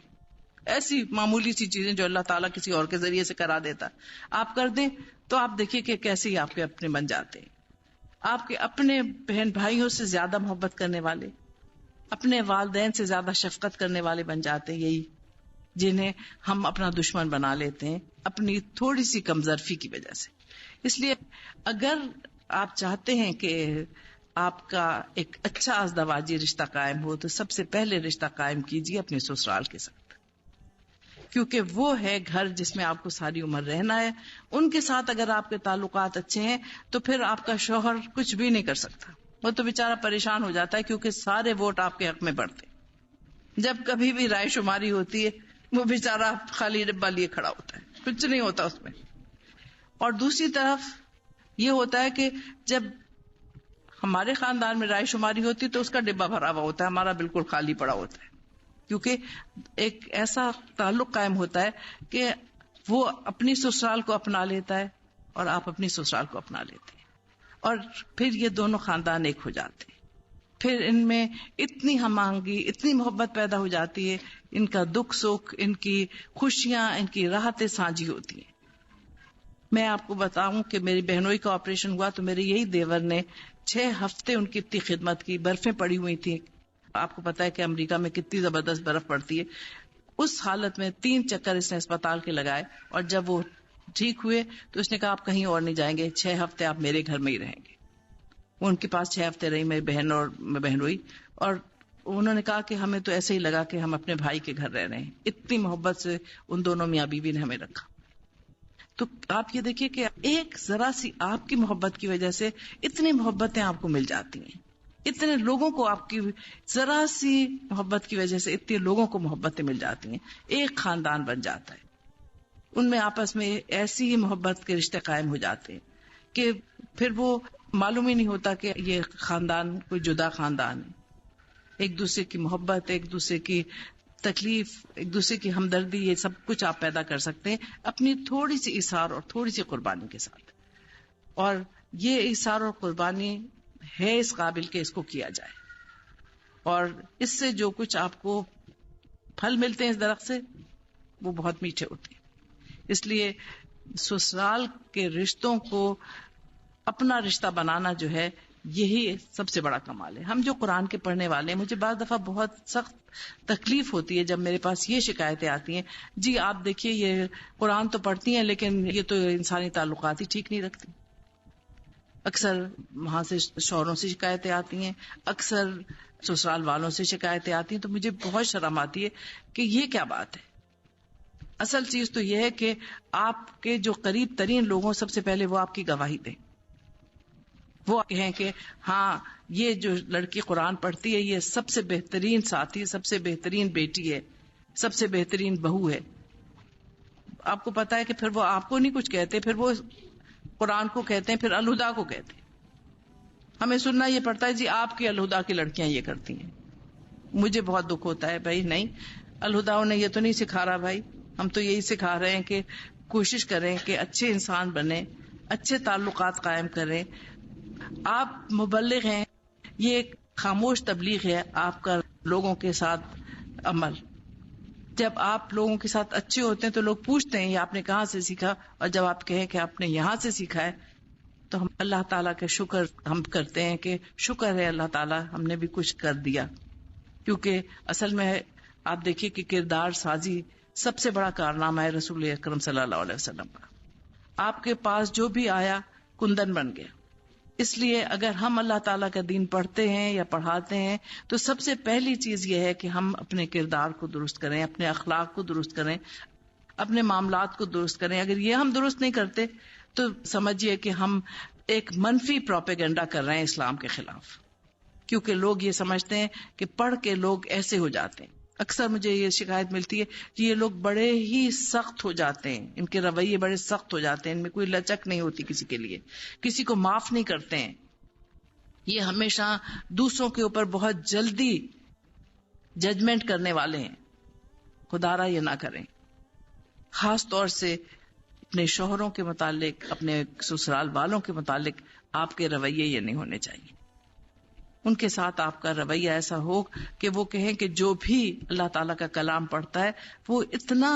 ایسی معمولی سی چیزیں جو اللہ تعالیٰ کسی اور کے ذریعے سے کرا دیتا آپ کر دیں, تو آپ دیکھیے کہ کیسے ہی آپ کے اپنے بن جاتے ہیں. آپ کے اپنے بہن بھائیوں سے زیادہ محبت کرنے والے, اپنے والدین سے زیادہ شفقت کرنے والے بن جاتے ہیں یہی جنہیں ہم اپنا دشمن بنا لیتے ہیں اپنی تھوڑی سی کمظرفی کی وجہ سے. اس لیے اگر آپ چاہتے ہیں کہ آپ کا ایک اچھا ازدواجی رشتہ قائم ہو, تو سب سے پہلے رشتہ قائم کیجیے اپنے سسرال کے ساتھ, کیونکہ وہ ہے گھر جس میں آپ کو ساری عمر رہنا ہے. ان کے ساتھ اگر آپ کے تعلقات اچھے ہیں تو پھر آپ کا شوہر کچھ بھی نہیں کر سکتا. وہ تو بیچارہ پریشان ہو جاتا ہے, کیونکہ سارے ووٹ آپ کے حق میں پڑتے. جب کبھی بھی رائے شماری ہوتی ہے وہ بیچارہ خالی ڈبہ لیے کھڑا ہوتا ہے, کچھ نہیں ہوتا اس میں. اور دوسری طرف یہ ہوتا ہے کہ جب ہمارے خاندان میں رائے شماری ہوتی تو اس کا ڈبہ بھرا ہوا ہوتا ہے, ہمارا بالکل خالی پڑا ہوتا ہے, کیونکہ ایک ایسا تعلق قائم ہوتا ہے کہ وہ اپنی سسرال کو اپنا لیتا ہے اور آپ اپنی سسرال کو اپنا لیتے ہیں, اور پھر یہ دونوں خاندان ایک ہو جاتے ہیں. پھر ان میں اتنی ہم آہنگی, اتنی محبت پیدا ہو جاتی ہے, ان کا دکھ سکھ, ان کی خوشیاں, ان کی راحتیں سانجھی ہوتی ہیں. میں آپ کو بتاؤں کہ میری بہنوئی کا آپریشن ہوا تو میرے یہی دیور نے 6 ہفتے ان کی اتنی خدمت کی, برفیں پڑی ہوئی تھیں. آپ کو پتا ہے کہ امریکہ میں کتنی زبردست برف پڑتی ہے. اس حالت میں 3 چکر اس نے اسپتال کے لگائے, اور جب وہ ٹھیک ہوئے تو اس نے کہا آپ کہیں اور نہیں جائیں گے, 6 ہفتے آپ میرے گھر میں ہی رہیں گے. وہ ان کے پاس 6 ہفتے رہی میری بہن اور میں بہنوئی, اور انہوں نے کہا کہ ہمیں تو ایسے ہی لگا کہ ہم اپنے بھائی کے گھر رہ رہے ہیں. اتنی محبت سے ان دونوں میاں بیوی نے ہمیں رکھا. تو آپ یہ دیکھیے کہ ایک ذرا سی آپ کی محبت کی وجہ سے اتنی محبتیں آپ کو مل جاتی ہیں, اتنے لوگوں کو آپ کی ذرا سی محبت کی وجہ سے اتنے لوگوں کو محبتیں مل جاتی ہیں, ایک خاندان بن جاتا ہے. ان میں آپس میں ایسی ہی محبت کے رشتے قائم ہو جاتے ہیں کہ پھر وہ معلوم ہی نہیں ہوتا کہ یہ خاندان کوئی جدا خاندان ہے. ایک دوسرے کی محبت, ایک دوسرے کی تکلیف, ایک دوسرے کی ہمدردی, یہ سب کچھ آپ پیدا کر سکتے ہیں اپنی تھوڑی سی ایثار اور تھوڑی سی قربانی کے ساتھ. اور یہ ایثار اور قربانی ہے اس قابل کہ اس کو کیا جائے. اور اس سے جو کچھ آپ کو پھل ملتے ہیں اس درخت سے وہ بہت میٹھے ہوتے ہیں. اس لیے سسرال کے رشتوں کو اپنا رشتہ بنانا جو ہے یہی سب سے بڑا کمال ہے. ہم جو قرآن کے پڑھنے والے ہیں, مجھے بعض دفعہ بہت سخت تکلیف ہوتی ہے جب میرے پاس یہ شکایتیں آتی ہیں, جی آپ دیکھیے یہ قرآن تو پڑھتی ہیں لیکن یہ تو انسانی تعلقات ہی ٹھیک نہیں رکھتی. اکثر وہاں سے شوہروں سے شکایتیں آتی ہیں, اکثر سسرال والوں سے شکایتیں آتی ہیں, تو مجھے بہت شرم آتی ہے کہ یہ کیا بات ہے. اصل چیز تو یہ ہے کہ آپ کے جو قریب ترین لوگوں سب سے پہلے وہ آپ کی گواہی دیں, وہ کہیں کہ ہاں یہ جو لڑکی قرآن پڑھتی ہے یہ سب سے بہترین ساتھی, سب سے بہترین بیٹی ہے, سب سے بہترین بہو ہے. آپ کو پتا ہے کہ پھر وہ آپ کو نہیں کچھ کہتے, پھر وہ قرآن کو کہتے ہیں, پھر الہدا کو کہتے ہیں. ہمیں سننا یہ پڑتا ہے جی آپ کی الہدا کی لڑکیاں یہ کرتی ہیں. مجھے بہت دکھ ہوتا ہے, بھائی نہیں, الہدا نے یہ تو نہیں سکھا رہا بھائی, ہم تو یہی سکھا رہے ہیں کہ کوشش کریں کہ اچھے انسان بنیں, اچھے تعلقات قائم کریں. آپ مبلغ ہیں, یہ ایک خاموش تبلیغ ہے آپ کا لوگوں کے ساتھ عمل. جب آپ لوگوں کے ساتھ اچھے ہوتے ہیں تو لوگ پوچھتے ہیں یہ آپ نے کہاں سے سیکھا, اور جب آپ کہیں کہ آپ نے یہاں سے سیکھا ہے تو ہم اللہ تعالیٰ کا شکر ہم کرتے ہیں کہ شکر ہے اللہ تعالیٰ ہم نے بھی کچھ کر دیا. کیونکہ اصل میں آپ دیکھیے کہ کردار سازی سب سے بڑا کارنامہ ہے رسول اکرم صلی اللہ علیہ وسلم کا. آپ کے پاس جو بھی آیا کندن بن گیا. اس لیے اگر ہم اللہ تعالیٰ کا دین پڑھتے ہیں یا پڑھاتے ہیں تو سب سے پہلی چیز یہ ہے کہ ہم اپنے کردار کو درست کریں, اپنے اخلاق کو درست کریں, اپنے معاملات کو درست کریں. اگر یہ ہم درست نہیں کرتے تو سمجھیے کہ ہم ایک منفی پروپیگنڈا کر رہے ہیں اسلام کے خلاف, کیونکہ لوگ یہ سمجھتے ہیں کہ پڑھ کے لوگ ایسے ہو جاتے ہیں. اکثر مجھے یہ شکایت ملتی ہے کہ یہ لوگ بڑے ہی سخت ہو جاتے ہیں, ان کے رویے بڑے سخت ہو جاتے ہیں, ان میں کوئی لچک نہیں ہوتی کسی کے لیے, کسی کو معاف نہیں کرتے ہیں, یہ ہمیشہ دوسروں کے اوپر بہت جلدی ججمنٹ کرنے والے ہیں. خدارا یہ نہ کریں, خاص طور سے اپنے شوہروں کے متعلق, اپنے سسرال والوں کے متعلق آپ کے رویے یہ نہیں ہونے چاہیے. ان کے ساتھ آپ کا رویہ ایسا ہو کہ وہ کہیں کہ جو بھی اللہ تعالیٰ کا کلام پڑھتا ہے وہ اتنا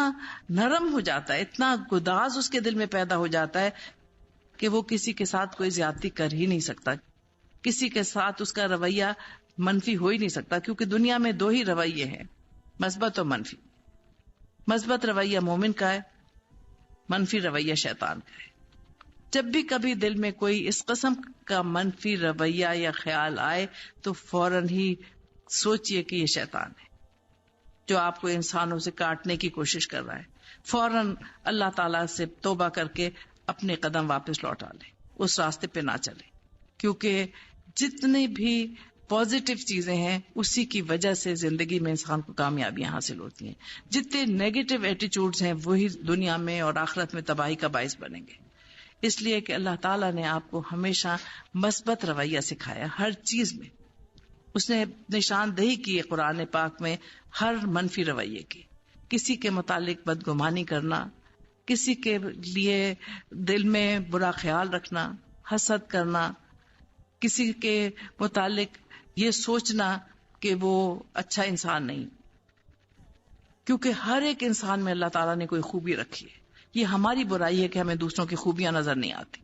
نرم ہو جاتا ہے, اتنا گداز اس کے دل میں پیدا ہو جاتا ہے کہ وہ کسی کے ساتھ کوئی زیادتی کر ہی نہیں سکتا, کسی کے ساتھ اس کا رویہ منفی ہو ہی نہیں سکتا. کیونکہ دنیا میں دو ہی رویے ہیں, مثبت اور منفی. مثبت رویہ مومن کا ہے, منفی رویہ شیطان کا ہے. جب بھی کبھی دل میں کوئی اس قسم کا منفی رویہ یا خیال آئے تو فوراً ہی سوچئے کہ یہ شیطان ہے جو آپ کو انسانوں سے کاٹنے کی کوشش کر رہا ہے. فوراً اللہ تعالیٰ سے توبہ کر کے اپنے قدم واپس لوٹا لیں, اس راستے پہ نہ چلیں. کیونکہ جتنی بھی پازیٹیو چیزیں ہیں اسی کی وجہ سے زندگی میں انسان کو کامیابیاں حاصل ہوتی ہیں. جتنے نیگیٹو ایٹیچیوڈز ہیں وہی دنیا میں اور آخرت میں تباہی کا باعث بنیں گے. اس لیے کہ اللہ تعالیٰ نے آپ کو ہمیشہ مثبت رویہ سکھایا ہر چیز میں. اس نے نشاندہی کی ہے قرآن پاک میں ہر منفی رویے کی. کسی کے متعلق بدگمانی کرنا, کسی کے لیے دل میں برا خیال رکھنا, حسد کرنا, کسی کے متعلق یہ سوچنا کہ وہ اچھا انسان نہیں. کیونکہ ہر ایک انسان میں اللہ تعالیٰ نے کوئی خوبی رکھی ہے. یہ ہماری برائی ہے کہ ہمیں دوسروں کی خوبیاں نظر نہیں آتی.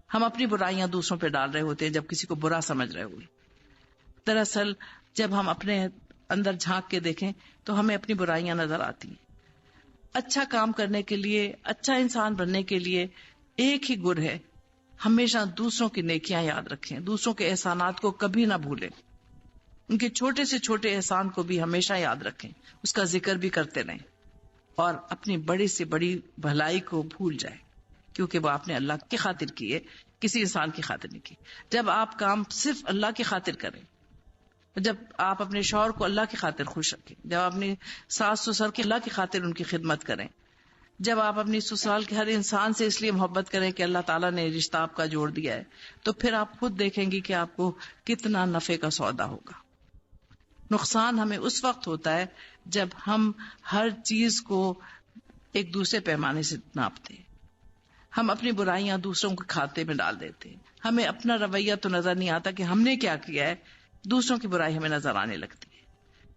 ہم اپنی برائیاں دوسروں پہ ڈال رہے ہوتے ہیں جب کسی کو برا سمجھ رہے ہوئے. دراصل جب ہم اپنے اندر جھانک کے دیکھیں تو ہمیں اپنی برائیاں نظر آتی ہیں. اچھا کام کرنے کے لیے, اچھا انسان بننے کے لیے ایک ہی گر ہے, ہمیشہ دوسروں کی نیکیاں یاد رکھیں, دوسروں کے احسانات کو کبھی نہ بھولیں, ان کے چھوٹے سے چھوٹے احسان کو بھی ہمیشہ یاد رکھیں, اس کا ذکر بھی کرتے رہیں, اور اپنی بڑی سے بڑی بھلائی کو بھول جائیں کیونکہ وہ آپ نے اللہ کی خاطر کی ہے, کسی انسان کی خاطر نہیں کی. جب آپ کام صرف اللہ کی خاطر کریں, جب آپ اپنے شوہر کو اللہ کی خاطر خوش رکھیں, جب آپ اپنی ساس سسر کی اللہ کی خاطر ان کی خدمت کریں, جب آپ اپنی سسرال کے ہر انسان سے اس لیے محبت کریں کہ اللہ تعالیٰ نے رشتہ آپ کا جوڑ دیا ہے, تو پھر آپ خود دیکھیں گی کہ آپ کو کتنا نفع کا سودا ہوگا. نقصان ہمیں اس وقت ہوتا ہے جب ہم ہر چیز کو ایک دوسرے پیمانے سے ناپتے ہیں, ہم اپنی برائیاں دوسروں کے کھاتے میں ڈال دیتے ہیں. ہمیں اپنا رویہ تو نظر نہیں آتا کہ ہم نے کیا کیا ہے, دوسروں کی برائی ہمیں نظر آنے لگتی ہے.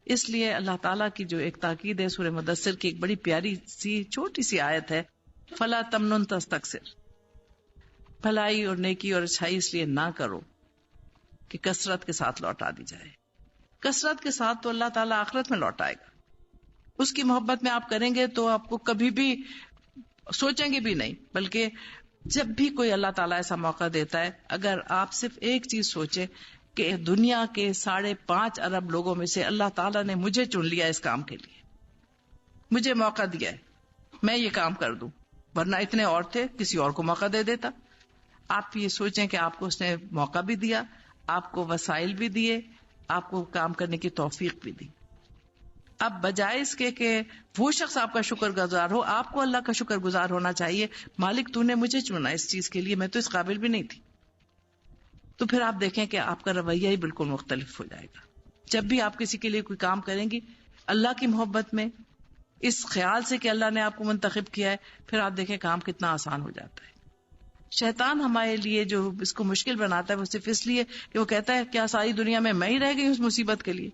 اس لیے اللہ تعالیٰ کی جو ایک تاکید ہے سورہ مدثر کی ایک بڑی پیاری سی چھوٹی سی آیت ہے، فلا تمنن تستکثر، بھلائی اور نیکی اور اچھائی اس لیے نہ کرو کہ کثرت کے ساتھ لوٹا دی جائے. کثرت کے ساتھ تو اللہ تعالیٰ آخرت میں لوٹائے گا. اس کی محبت میں آپ کریں گے تو آپ کو کبھی بھی سوچیں گے بھی نہیں، بلکہ جب بھی کوئی اللہ تعالیٰ ایسا موقع دیتا ہے، اگر آپ صرف ایک چیز سوچیں کہ دنیا کے 5.5 ارب لوگوں میں سے اللہ تعالیٰ نے مجھے چن لیا اس کام کے لیے، مجھے موقع دیا ہے، میں یہ کام کر دوں، ورنہ اتنے اور تھے کسی اور کو موقع دے دیتا. آپ یہ سوچیں کہ آپ کو اس نے موقع بھی دیا، آپ کو وسائل بھی دیے، آپ کو کام کرنے کی توفیق بھی دی. اب بجائے اس کے کہ وہ شخص آپ کا شکر گزار ہو، آپ کو اللہ کا شکر گزار ہونا چاہیے. مالک تو نے مجھے چنا اس چیز کے لیے، میں تو اس قابل بھی نہیں تھی. تو پھر آپ دیکھیں کہ آپ کا رویہ ہی بالکل مختلف ہو جائے گا. جب بھی آپ کسی کے لیے کوئی کام کریں گی اللہ کی محبت میں، اس خیال سے کہ اللہ نے آپ کو منتخب کیا ہے، پھر آپ دیکھیں کام کتنا آسان ہو جاتا ہے. شیطان ہمارے لیے جو اس کو مشکل بناتا ہے وہ صرف اس لیے کہ وہ کہتا ہے کیا ساری دنیا میں میں ہی رہ گئی اس مصیبت کے لیے.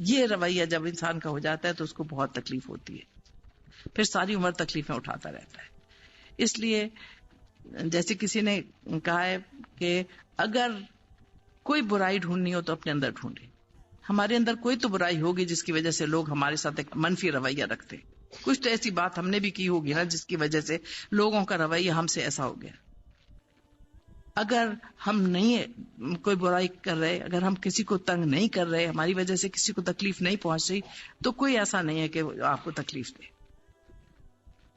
یہ رویہ جب انسان کا ہو جاتا ہے تو اس کو بہت تکلیف ہوتی ہے، پھر ساری عمر تکلیفیں اٹھاتا رہتا ہے. اس لیے جیسے کسی نے کہا ہے کہ اگر کوئی برائی ڈھونڈنی ہو تو اپنے اندر ڈھونڈے. ہمارے اندر کوئی تو برائی ہوگی جس کی وجہ سے لوگ ہمارے ساتھ ایک منفی رویہ رکھتے. کچھ تو ایسی بات ہم نے بھی کی ہوگی نا جس کی وجہ سے لوگوں کا رویہ ہم سے ایسا ہو گیا. اگر ہم نہیں کوئی برائی کر رہے، اگر ہم کسی کو تنگ نہیں کر رہے، ہماری وجہ سے کسی کو تکلیف نہیں پہنچ رہی، تو کوئی ایسا نہیں ہے کہ آپ کو تکلیف دے.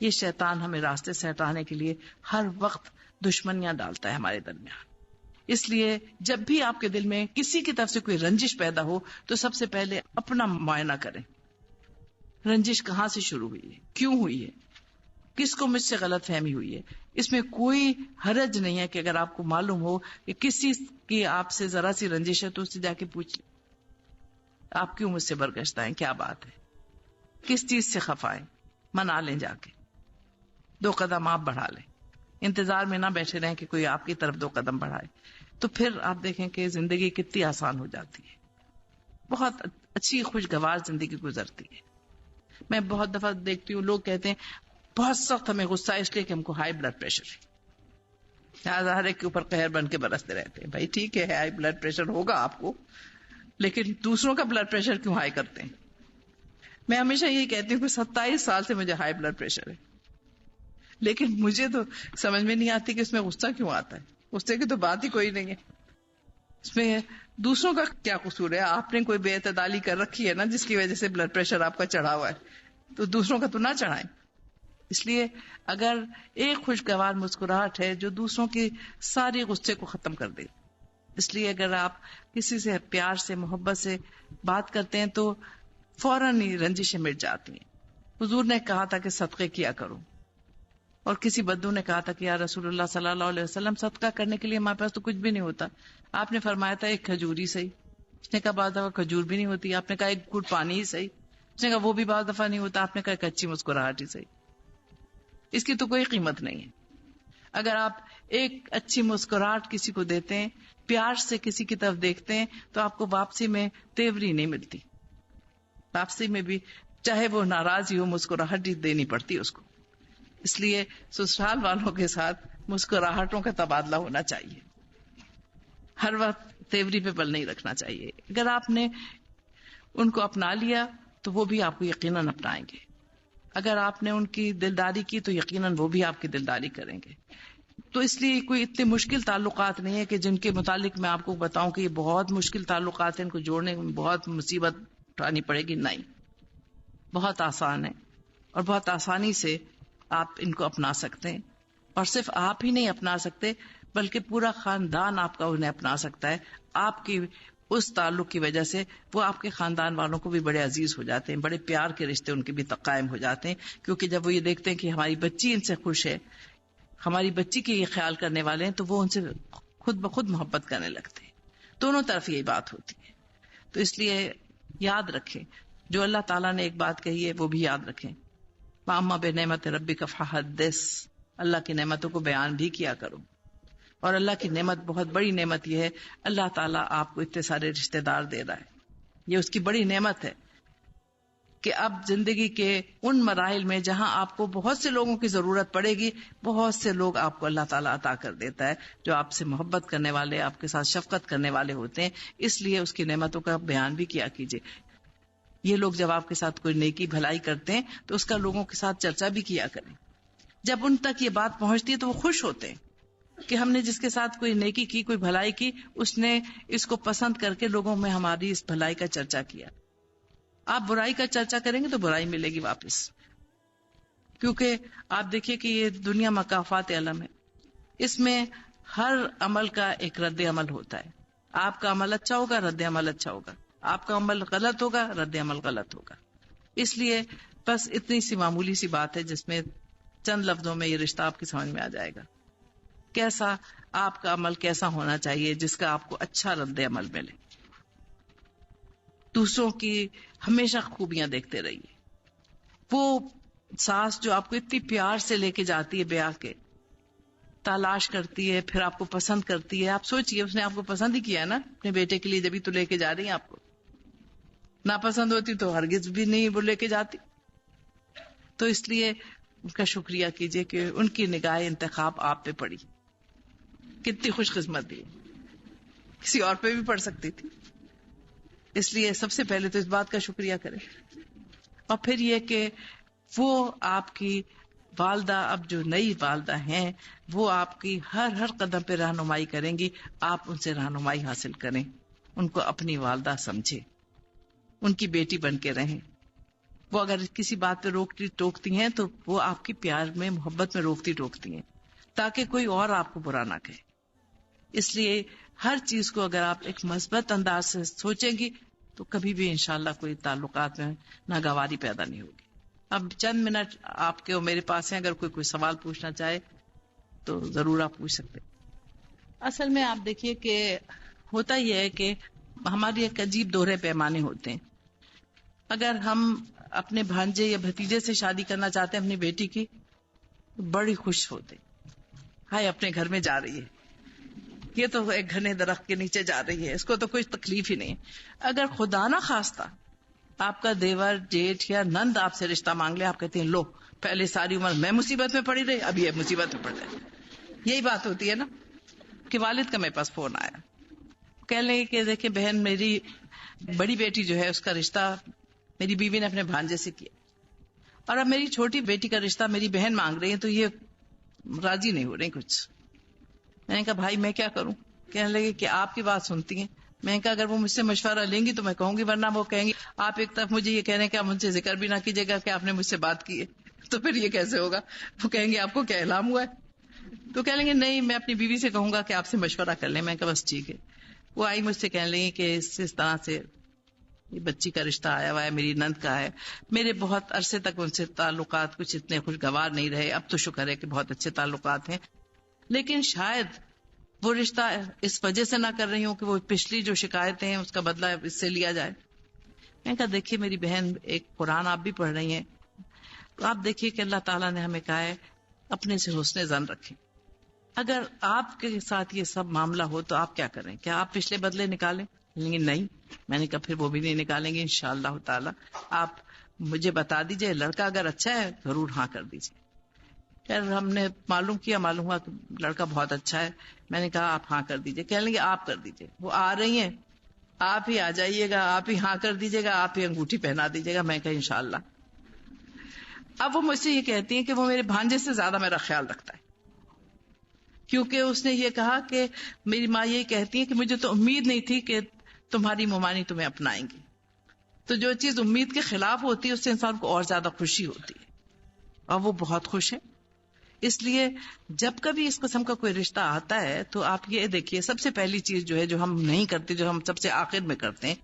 یہ شیطان ہمیں راستے سے ہٹانے کے لیے ہر وقت دشمنیاں ڈالتا ہے ہمارے درمیان. اس لیے جب بھی آپ کے دل میں کسی کی طرف سے کوئی رنجش پیدا ہو تو سب سے پہلے اپنا معائنہ کریں. رنجش کہاں سے شروع ہوئی ہے، کیوں ہوئی ہے، کس کو مجھ سے غلط فہمی ہوئی ہے. اس میں کوئی حرج نہیں ہے کہ اگر آپ کو معلوم ہو کہ کسی کی آپ سے ذرا سی رنجش ہے تو اس سے جا کے پوچھ لیں آپ کیوں مجھ سے برگشتہ ہیں، کیا بات ہے، کس چیز سے خفا ہے، منا لیں، جا کے 2 قدم آپ بڑھا لیں. انتظار میں نہ بیٹھے رہیں کہ کوئی آپ کی طرف 2 قدم بڑھائے. تو پھر آپ دیکھیں کہ زندگی کتنی آسان ہو جاتی ہے، بہت اچھی خوشگوار زندگی گزرتی ہے. میں بہت دفعہ دیکھتی ہوں لوگ کہتے ہیں بہت سخت ہمیں غصہ اس لیے کہ ہم کو ہائی بلڈ پریشر ہے، ہر ایک کے اوپر قہر بن کے برستے رہتے ہیں. بھائی ٹھیک ہے ہائی بلڈ پریشر ہوگا آپ کو، لیکن دوسروں کا بلڈ پریشر کیوں ہائی کرتے ہیں؟ میں ہمیشہ یہی کہتی ہوں کہ 27 سال سے مجھے ہائی بلڈ پریشر ہے، لیکن مجھے تو سمجھ میں نہیں آتی کہ اس میں غصہ کیوں آتا ہے. غصے کی تو بات ہی کوئی نہیں ہے. اس میں دوسروں کا کیا قصور ہے؟ آپ نے کوئی بے اعتدالی کر رکھی ہے نا جس کی وجہ سے بلڈ پریشر آپ کا چڑھا ہوا ہے، تو دوسروں کا تو نہ چڑھائیں. اس لیے اگر ایک خوشگوار مسکراہٹ ہے جو دوسروں کی ساری غصے کو ختم کر دے. اس لیے اگر آپ کسی سے پیار سے محبت سے بات کرتے ہیں تو فوراً ہی رنجشیں مٹ جاتی ہیں. حضور نے کہا تھا کہ صدقے کیا کرو، اور کسی بدو نے کہا تھا کہ یا رسول اللہ صلی اللہ علیہ وسلم صدقہ کرنے کے لیے ہمارے پاس تو کچھ بھی نہیں ہوتا. آپ نے فرمایا تھا ایک کھجوری صحیح. اس نے کہا بعض دفعہ کھجور بھی نہیں ہوتی. آپ نے کہا ایک گھٹ پانی ہی صحیح. اس نے کہا وہ بھی بعض دفعہ نہیں ہوتا. آپ نے کہا ایک اچھی مسکراہٹ ہی صحیح. اس کی تو کوئی قیمت نہیں ہے. اگر آپ ایک اچھی مسکراہٹ کسی کو دیتے ہیں، پیار سے کسی کی طرف دیکھتے ہیں، تو آپ کو واپسی میں تیوری نہیں ملتی. واپسی میں بھی چاہے وہ ناراض ہی ہو مسکراہٹ ہی دینی پڑتی اس کو. اس لیے سسرال والوں کے ساتھ مسکراہٹوں کا تبادلہ ہونا چاہیے، ہر وقت تیوری پہ بل نہیں رکھنا چاہیے. اگر آپ نے ان کو اپنا لیا تو وہ بھی آپ کو یقیناً اپنائیں گے. اگر آپ نے ان کی دلداری کی تو یقیناً وہ بھی آپ کی دلداری کریں گے. تو اس لیے کوئی اتنے مشکل تعلقات نہیں ہے کہ جن کے متعلق میں آپ کو بتاؤں کہ یہ بہت مشکل تعلقات ہیں، ان کو جوڑنے میں بہت مصیبت اٹھانی پڑے گی. نہیں، بہت آسان ہے اور بہت آسانی سے آپ ان کو اپنا سکتے ہیں. اور صرف آپ ہی نہیں اپنا سکتے بلکہ پورا خاندان آپ کا انہیں اپنا سکتا ہے. آپ کی اس تعلق کی وجہ سے وہ آپ کے خاندان والوں کو بھی بڑے عزیز ہو جاتے ہیں، بڑے پیار کے رشتے ان کے بھی قائم ہو جاتے ہیں. کیونکہ جب وہ یہ دیکھتے ہیں کہ ہماری بچی ان سے خوش ہے، ہماری بچی کے یہ خیال کرنے والے ہیں، تو وہ ان سے خود بخود محبت کرنے لگتے ہیں. دونوں طرف یہی بات ہوتی ہے. تو اس لیے یاد رکھیں جو اللہ تعالیٰ نے ایک بات کہی ہے وہ بھی یاد رکھیں. وَأَمَّا بِنِعْمَتِ رَبِّكَ فَحَدِّثْ، اللہ کی نعمتوں کو بیان بھی کیا کرو. اور اللہ کی نعمت، بہت بڑی نعمت یہ ہے، اللہ تعالیٰ آپ کو اتنے سارے رشتہ دار دے رہا ہے. یہ اس کی بڑی نعمت ہے کہ اب زندگی کے ان مراحل میں جہاں آپ کو بہت سے لوگوں کی ضرورت پڑے گی، بہت سے لوگ آپ کو اللہ تعالیٰ عطا کر دیتا ہے جو آپ سے محبت کرنے والے، آپ کے ساتھ شفقت کرنے والے ہوتے ہیں. اس لیے اس کی نعمتوں کا بیان بھی کیا کیجیے. یہ لوگ جب آپ کے ساتھ کوئی نیکی بھلائی کرتے ہیں تو اس کا لوگوں کے ساتھ چرچا بھی کیا کریں. جب ان تک یہ بات پہنچتی ہے تو وہ خوش ہوتے ہیں کہ ہم نے جس کے ساتھ کوئی نیکی کی، کوئی بھلائی کی، اس نے اس کو پسند کر کے لوگوں میں ہماری اس بھلائی کا چرچا کیا. آپ برائی کا چرچا کریں گے تو برائی ملے گی واپس، کیونکہ آپ دیکھیے کہ یہ دنیا مکافات علم ہے. اس میں ہر عمل کا ایک رد عمل ہوتا ہے. آپ کا عمل اچھا ہوگا، رد عمل اچھا ہوگا. آپ کا عمل غلط ہوگا، رد عمل غلط ہوگا. اس لیے بس اتنی سی معمولی سی بات ہے جس میں چند لفظوں میں یہ رشتہ آپ کی سمجھ میں آ جائے گا. کیسا آپ کا عمل کیسا ہونا چاہیے جس کا آپ کو اچھا رد عمل ملے. دوسروں کی ہمیشہ خوبیاں دیکھتے رہیے. وہ ساس جو آپ کو اتنی پیار سے لے کے جاتی ہے، بیاہ کے تلاش کرتی ہے، پھر آپ کو پسند کرتی ہے. آپ سوچئے اس نے آپ کو پسند ہی کیا ہے نا اپنے بیٹے کے لیے، جبھی تو لے کے جا رہی ہیں. آپ کو ناپسند ہوتی تو ہرگز بھی نہیں وہ لے کے جاتی. تو اس لیے ان کا شکریہ کیجئے کہ ان کی نگاہ انتخاب آپ پہ پڑی. کتنی خوش قسمتی ہے، کسی اور پہ بھی پڑ سکتی تھی. اس لیے سب سے پہلے تو اس بات کا شکریہ کریں. اور پھر یہ کہ وہ آپ کی والدہ، اب جو نئی والدہ ہیں، وہ آپ کی ہر قدم پہ رہنمائی کریں گی. آپ ان سے رہنمائی حاصل کریں، ان کو اپنی والدہ سمجھیں، ان کی بیٹی بن کے رہیں. وہ اگر کسی بات پہ روکتی ٹوکتی ہیں تو وہ آپ کی پیار میں، محبت میں روکتی ٹوکتی ہیں تاکہ کوئی اور آپ کو برا نہ کہے. اس لیے ہر چیز کو اگر آپ ایک مثبت انداز سے سوچیں گی تو کبھی بھی انشاءاللہ کوئی تعلقات میں ناگواری پیدا نہیں ہوگی. اب چند منٹ آپ کے اور میرے پاس ہیں، اگر کوئی سوال پوچھنا چاہے تو ضرور آپ پوچھ سکتے. اصل میں آپ دیکھیے کہ ہوتا یہ ہے کہ ہماری ایک عجیب دوہرے پیمانے ہوتے ہیں. اگر ہم اپنے بھانجے یا بھتیجے سے شادی کرنا چاہتے ہیں اپنی بیٹی کی، بڑی خوش ہوتے، ہائے اپنے گھر میں جا رہی ہے، یہ تو ایک گھنے درخت کے نیچے جا رہی ہے، اس کو تو کوئی تکلیف ہی نہیں. اگر خدا نہ خواستہ آپ کا دیور، جیٹھ یا نند آپ سے رشتہ مانگ لے، آپ کہتے ہیں لو، پہلے ساری عمر میں مصیبت میں پڑی رہی، اب یہ مصیبت میں پڑ جائے. یہی بات ہوتی ہے نا کہ والد کا میرے پاس فون آیا، کہنے لگے کہ دیکھیں بہن، میری بڑی بیٹی جو ہے اس کا رشتہ میری بیوی نے اپنے بھانجے سے کیا، اور اب میری چھوٹی بیٹی کا رشتہ میری بہن مانگ رہی ہے، تو یہ راضی نہیں ہو رہی کچھ. میں نے کہا بھائی میں کیا کروں؟ کہنے لگے کہ آپ کی بات سنتی ہیں. میں نے کہا اگر وہ مجھ سے مشورہ لیں گی تو میں کہوں گی، ورنہ وہ کہیں گی آپ ایک طرف مجھے یہ کہہ رہے ہیں کہ آپ مجھ سے ذکر بھی نہ کیجیے گا کہ آپ نے مجھ سے بات کی ہے، تو پھر یہ کیسے ہوگا؟ وہ کہیں گے آپ کو کیا الہام ہوا ہے؟ تو کہہ لیں گے نہیں میں اپنی بیوی سے کہوں گا کہ آپ سے مشورہ کر لیں. میں کہا بس ٹھیک ہے. وہ آئی مجھ سے کہنے لگی کہ اس طرح سے یہ بچی کا رشتہ آیا ہوا ہے، میری نند کا ہے. میرے بہت عرصے تک ان سے تعلقات کچھ اتنے خوشگوار نہیں رہے، اب تو شکر ہے کہ بہت اچھے تعلقات ہیں، لیکن شاید وہ رشتہ اس وجہ سے نہ کر رہی ہوں کہ وہ پچھلی جو شکایتیں ہیں اس کا بدلہ اس سے لیا جائے. میں نے کہا دیکھیے میری بہن، ایک قرآن آپ بھی پڑھ رہی ہیں، تو آپ دیکھیے کہ اللہ تعالیٰ نے ہمیں کہا ہے اپنے سے حسن ظن رکھیں. اگر آپ کے ساتھ یہ سب معاملہ ہو تو آپ کیا کریں؟ کیا آپ پچھلے بدلے نکالیں؟ لیکن نہیں. میں نے کہا پھر وہ بھی نہیں نکالیں گے انشاءاللہ تعالیٰ. آپ مجھے بتا دیجئے، لڑکا اگر اچھا ہے ضرور ہاں کر دیجئے. خیر ہم نے معلوم ہوا کہ لڑکا بہت اچھا ہے. میں نے کہا آپ ہاں کر دیجئے. کہنے لگے آپ کر دیجئے. وہ آ رہی ہیں، آپ ہی آ جائیے گا، آپ ہی ہاں کر دیجئے گا، آپ ہی انگوٹھی پہنا دیجئے گا. میں کہا انشاءاللہ. اب وہ مجھ سے یہ کہتی ہیں کہ وہ میرے بھانجے سے زیادہ میرا خیال رکھتا ہے، کیونکہ اس نے یہ کہا کہ میری ماں یہ کہتی ہے کہ مجھے تو امید نہیں تھی کہ تمہاری ممانی تمہیں اپنائیں گی. تو جو چیز امید کے خلاف ہوتی ہے اس سے انسان کو اور زیادہ خوشی ہوتی ہے، اور وہ بہت خوش ہے. اس لیے جب کبھی اس قسم کا کوئی رشتہ آتا ہے تو آپ یہ دیکھیے، سب سے پہلی چیز جو ہے جو ہم نہیں کرتے، جو ہم سب سے آخر میں کرتے ہیں،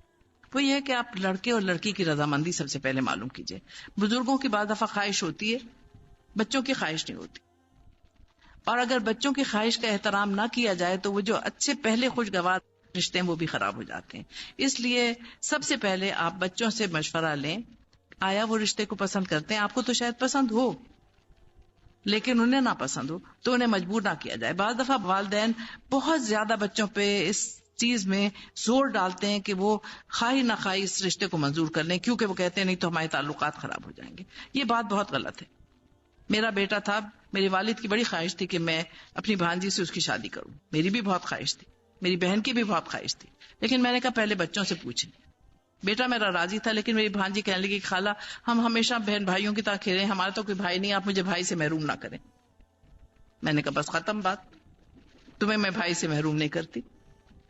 وہ یہ ہے کہ آپ لڑکے اور لڑکی کی رضامندی سب سے پہلے معلوم کیجئے. بزرگوں کی بعض دفعہ خواہش ہوتی ہے، بچوں کی خواہش نہیں ہوتی، اور اگر بچوں کی خواہش کا احترام نہ کیا جائے تو وہ جو اچھے پہلے خوشگوار رشتے ہیں وہ بھی خراب ہو جاتے ہیں. اس لیے سب سے پہلے آپ بچوں سے مشورہ لیں، آیا وہ رشتے کو پسند کرتے ہیں؟ آپ کو تو شاید پسند ہو، لیکن انہیں ناپسند ہو تو انہیں مجبور نہ کیا جائے. بعض دفعہ والدین بہت زیادہ بچوں پہ اس چیز میں زور ڈالتے ہیں کہ وہ خواہ نہ خواہ اس رشتے کو منظور کر لیں، کیونکہ وہ کہتے ہیں نہیں تو ہمارے تعلقات خراب ہو جائیں گے. یہ بات بہت غلط ہے. میرا بیٹا تھا، میرے والد کی بڑی خواہش تھی کہ میں اپنی بھانجی سے اس کی شادی کروں. میری بھی بہت خواہش تھی، میری بہن کی بھی بہت خواہش تھی، لیکن میں نے کہا پہلے بچوں سے پوچھیں. بیٹا میرا راضی تھا، لیکن میری بھانجی کہنے لگی خالہ ہم ہمیشہ بہن بھائیوں کی طرح کھیلیں، ہمارا تو کوئی بھائی نہیں، آپ مجھے بھائی سے محروم نہ کریں. میں نے کہا بس ختم بات، تمہیں میں بھائی سے محروم نہیں کرتی.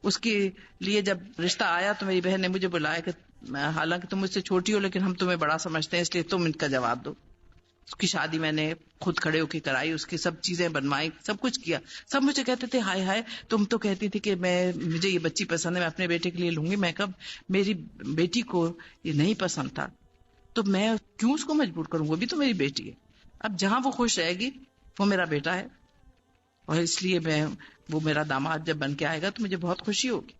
اس کے لیے جب رشتہ آیا تو میری بہن نے مجھے بلایا کہ حالانکہ تم مجھ سے چھوٹی ہو لیکن ہم تمہیں بڑا سمجھتے ہیں، اس لیے تم ان کا جواب دو. اس کی شادی میں نے خود کھڑے ہو کے کرائی، اس کی سب چیزیں بنوائی، سب کچھ کیا. سب مجھے کہتے تھے ہائے ہائے تم تو کہتی تھی کہ مجھے یہ بچی پسند ہے، میں اپنے بیٹے کے لیے لوں گی. میں کب میری بیٹی کو یہ نہیں پسند تھا تو میں کیوں اس کو مجبور کروں، وہ بھی تو میری بیٹی ہے. اب جہاں وہ خوش رہے گی وہ میرا بیٹا ہے، اور اس لیے وہ میرا داماد جب بن کے آئے گا تو مجھے بہت خوشی ہوگی،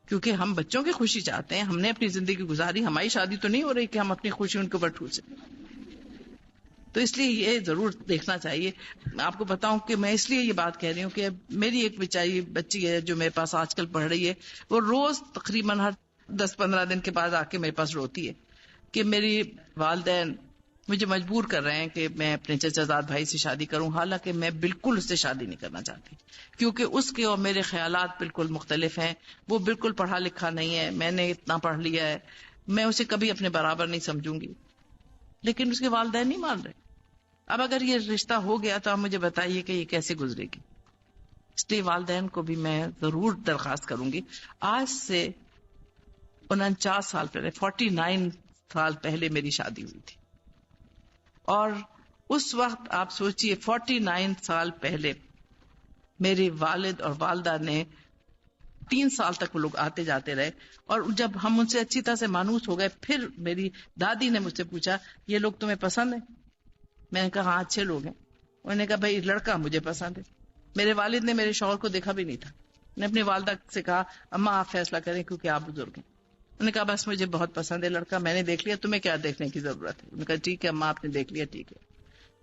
کیونکہ ہم بچوں کی خوشی چاہتے ہیں. ہم نے اپنی زندگی گزاری، ہماری شادی تو نہیں ہو رہی کہ ہم اپنی خوشی ان کے اوپر ٹھوسیں. تو اس لیے یہ ضرور دیکھنا چاہیے. آپ کو بتاؤں کہ میں اس لیے یہ بات کہہ رہی ہوں کہ میری ایک بیچاری بچی ہے جو میرے پاس آج کل پڑھ رہی ہے، وہ روز تقریباً ہر 10-15 دن کے بعد آ کے میرے پاس روتی ہے کہ میری والدین مجھے مجبور کر رہے ہیں کہ میں اپنے چچا زاد بھائی سے شادی کروں، حالانکہ میں بالکل اس سے شادی نہیں کرنا چاہتی، کیونکہ اس کے اور میرے خیالات بالکل مختلف ہیں. وہ بالکل پڑھا لکھا نہیں ہے، میں نے اتنا پڑھ لیا ہے، میں اسے کبھی اپنے برابر نہیں سمجھوں گی. لیکن اس کے والدین نہیں مان رہے. اب اگر یہ رشتہ ہو گیا تو آپ مجھے بتائیے کہ یہ کیسے گزرے گی. اس لیے والدین کو بھی میں ضرور درخواست کروں گی. آج سے 49 سال پہلے 49 سال پہلے میری شادی ہوئی تھی، اور اس وقت آپ سوچئے 49 سال پہلے میرے والد اور والدہ نے 3 سال تک وہ لوگ آتے جاتے رہے، اور جب ہم ان سے اچھی طرح سے مانوس ہو گئے پھر میری دادی نے مجھ سے پوچھا یہ لوگ تمہیں پسند ہیں؟ میں نے کہا ہاں اچھے لوگ ہیں. انہوں نے کہا بھائی لڑکا مجھے پسند ہے. میرے والد نے میرے شوہر کو دیکھا بھی نہیں تھا. میں نے اپنی والدہ سے کہا اماں آپ فیصلہ کریں کیونکہ آپ بزرگ ہیں. انہوں نے کہا بس مجھے بہت پسند ہے لڑکا، میں نے دیکھ لیا، تمہیں کیا دیکھنے کی ضرورت ہے. انہوں نے کہا ٹھیک ہے اماں آپ نے دیکھ لیا ٹھیک ہے.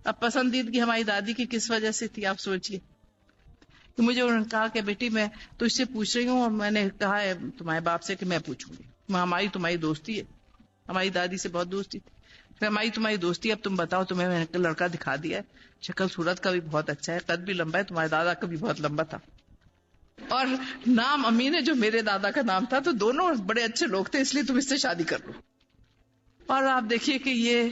اب پسندیدگی ہماری دادی کی کس وجہ سے تھی آپ سوچئے. تو مجھے انہوں نے کہا کہ بیٹی میں تو اس سے پوچھ رہی ہوں، اور میں نے کہا ہے تمہارے باپ سے کہ میں پوچھوں گی. ہماری تمہاری دوستی ہے، ہماری دادی سے بہت دوستی تھی. پھر ہماری تمہاری دوستی، اب تم بتاؤ تمہیں میں نے لڑکا دکھا دیا ہے، شکل صورت کا بھی بہت اچھا ہے، قد بھی لمبا ہے، تمہارے دادا کا بھی بہت لمبا تھا، اور نام امین ہے جو میرے دادا کا نام تھا، تو دونوں بڑے اچھے لوگ تھے، اس لیے تم اس سے شادی کر لو. اور آپ دیکھیے کہ یہ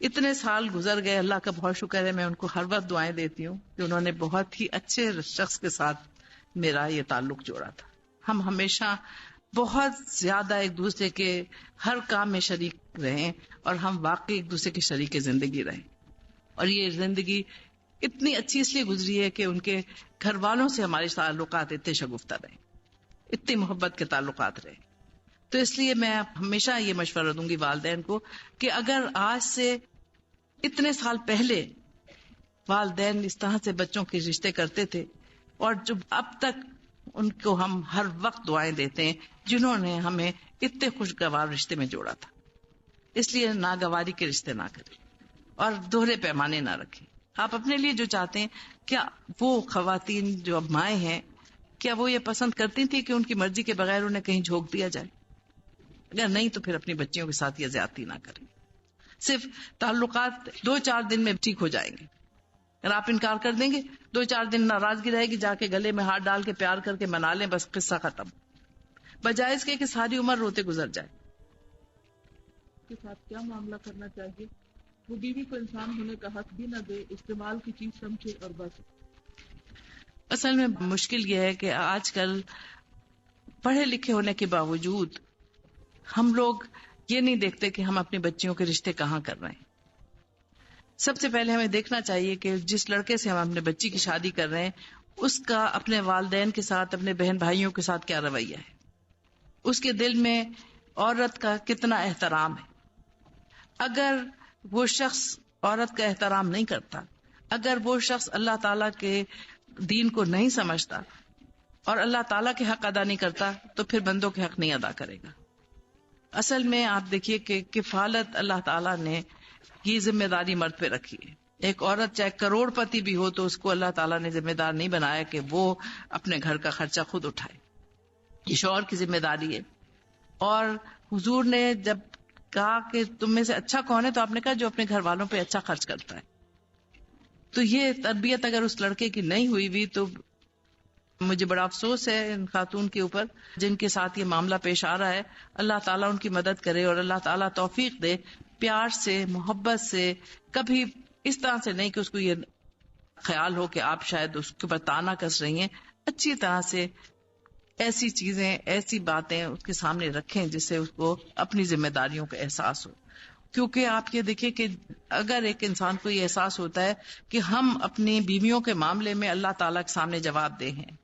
اتنے سال گزر گئے. اللہ کا بہت شکر ہے، میں ان کو ہر وقت دعائیں دیتی ہوں کہ انہوں نے بہت ہی اچھے شخص کے ساتھ میرا یہ تعلق جوڑا تھا. ہم ہمیشہ بہت زیادہ ایک دوسرے کے ہر کام میں شریک رہیں، اور ہم واقعی ایک دوسرے کے شریک زندگی رہیں. اور یہ زندگی اتنی اچھی اس لیے گزری ہے کہ ان کے گھر والوں سے ہمارے تعلقات اتنے شگفتہ رہے، اتنی محبت کے تعلقات رہے. تو اس لیے میں ہمیشہ یہ مشورہ دوں گی والدین کو کہ اگر آج سے اتنے سال پہلے والدین اس طرح سے بچوں کے رشتے کرتے تھے، اور جو اب تک ان کو ہم ہر وقت دعائیں دیتے ہیں جنہوں نے ہمیں اتنے خوشگوار رشتے میں جوڑا تھا. اس لیے ناگواری کے رشتے نہ کریں اور دوہرے پیمانے نہ رکھیں. آپ اپنے لیے جو چاہتے ہیں، کیا وہ خواتین جو اب مائیں ہیں کیا وہ یہ پسند کرتی تھی کہ ان کی مرضی کے بغیر انہیں کہیں جھونک دیا جائے؟ اگر نہیں تو پھر اپنی بچیوں کے ساتھ یہ زیادتی نہ کریں. صرف تعلقات 2-4 دن میں ٹھیک ہو جائیں گے. اگر آپ انکار کر دیں گے 2-4 دن ناراضگی رہے گی، جا کے گلے میں ہاتھ ڈال کے پیار کر کے منا لیں، بس قصہ ختم، بجائے اس کے کہ ساری عمر روتے گزر جائے. کے ساتھ کیا معاملہ کرنا چاہیے؟ وہ بیوی کو انسان ہونے کا حق بھی نہ دے، استعمال کی چیز سمجھے اور بس. اصل میں مشکل یہ ہے کہ آج کل پڑھے لکھے ہونے کے باوجود ہم لوگ یہ نہیں دیکھتے کہ ہم اپنی بچیوں کے رشتے کہاں کر رہے ہیں. سب سے پہلے ہمیں دیکھنا چاہیے کہ جس لڑکے سے ہم اپنے بچی کی شادی کر رہے ہیں اس کا اپنے والدین کے ساتھ، اپنے بہن بھائیوں کے ساتھ کیا رویہ ہے، اس کے دل میں عورت کا کتنا احترام ہے. اگر وہ شخص عورت کا احترام نہیں کرتا، اگر وہ شخص اللہ تعالیٰ کے دین کو نہیں سمجھتا اور اللہ تعالیٰ کے حق ادا نہیں کرتا تو پھر بندوں کے حق نہیں ادا کرے گا. اصل میں آپ دیکھیے کہ کفالت اللہ تعالیٰ نے یہ ذمہ داری مرد پہ رکھی ہے. ایک عورت چاہے کروڑ پتی بھی ہو تو اس کو اللہ تعالیٰ نے ذمہ دار نہیں بنایا کہ وہ اپنے گھر کا خرچہ خود اٹھائے، یہ شوہر کی ذمہ داری ہے. اور حضور نے جب کہا کہ تم میں سے اچھا کون ہے تو آپ نے کہا جو اپنے گھر والوں پہ اچھا خرچ کرتا ہے. تو یہ تربیت اگر اس لڑکے کی نہیں ہوئی بھی تو مجھے بڑا افسوس ہے ان خاتون کے اوپر جن کے ساتھ یہ معاملہ پیش آ رہا ہے. اللہ تعالیٰ ان کی مدد کرے اور اللہ تعالیٰ توفیق دے، پیار سے محبت سے، کبھی اس طرح سے نہیں کہ اس کو یہ خیال ہو کہ آپ شاید اس کے اوپر تانا کس رہی ہیں. اچھی طرح سے ایسی چیزیں ایسی باتیں اس کے سامنے رکھیں جس سے اس کو اپنی ذمہ داریوں کا احساس ہو. کیونکہ آپ یہ دیکھیں کہ اگر ایک انسان کو یہ احساس ہوتا ہے کہ ہم اپنی بیویوں کے معاملے میں اللہ تعالیٰ کے سامنے جواب دہ ہیں،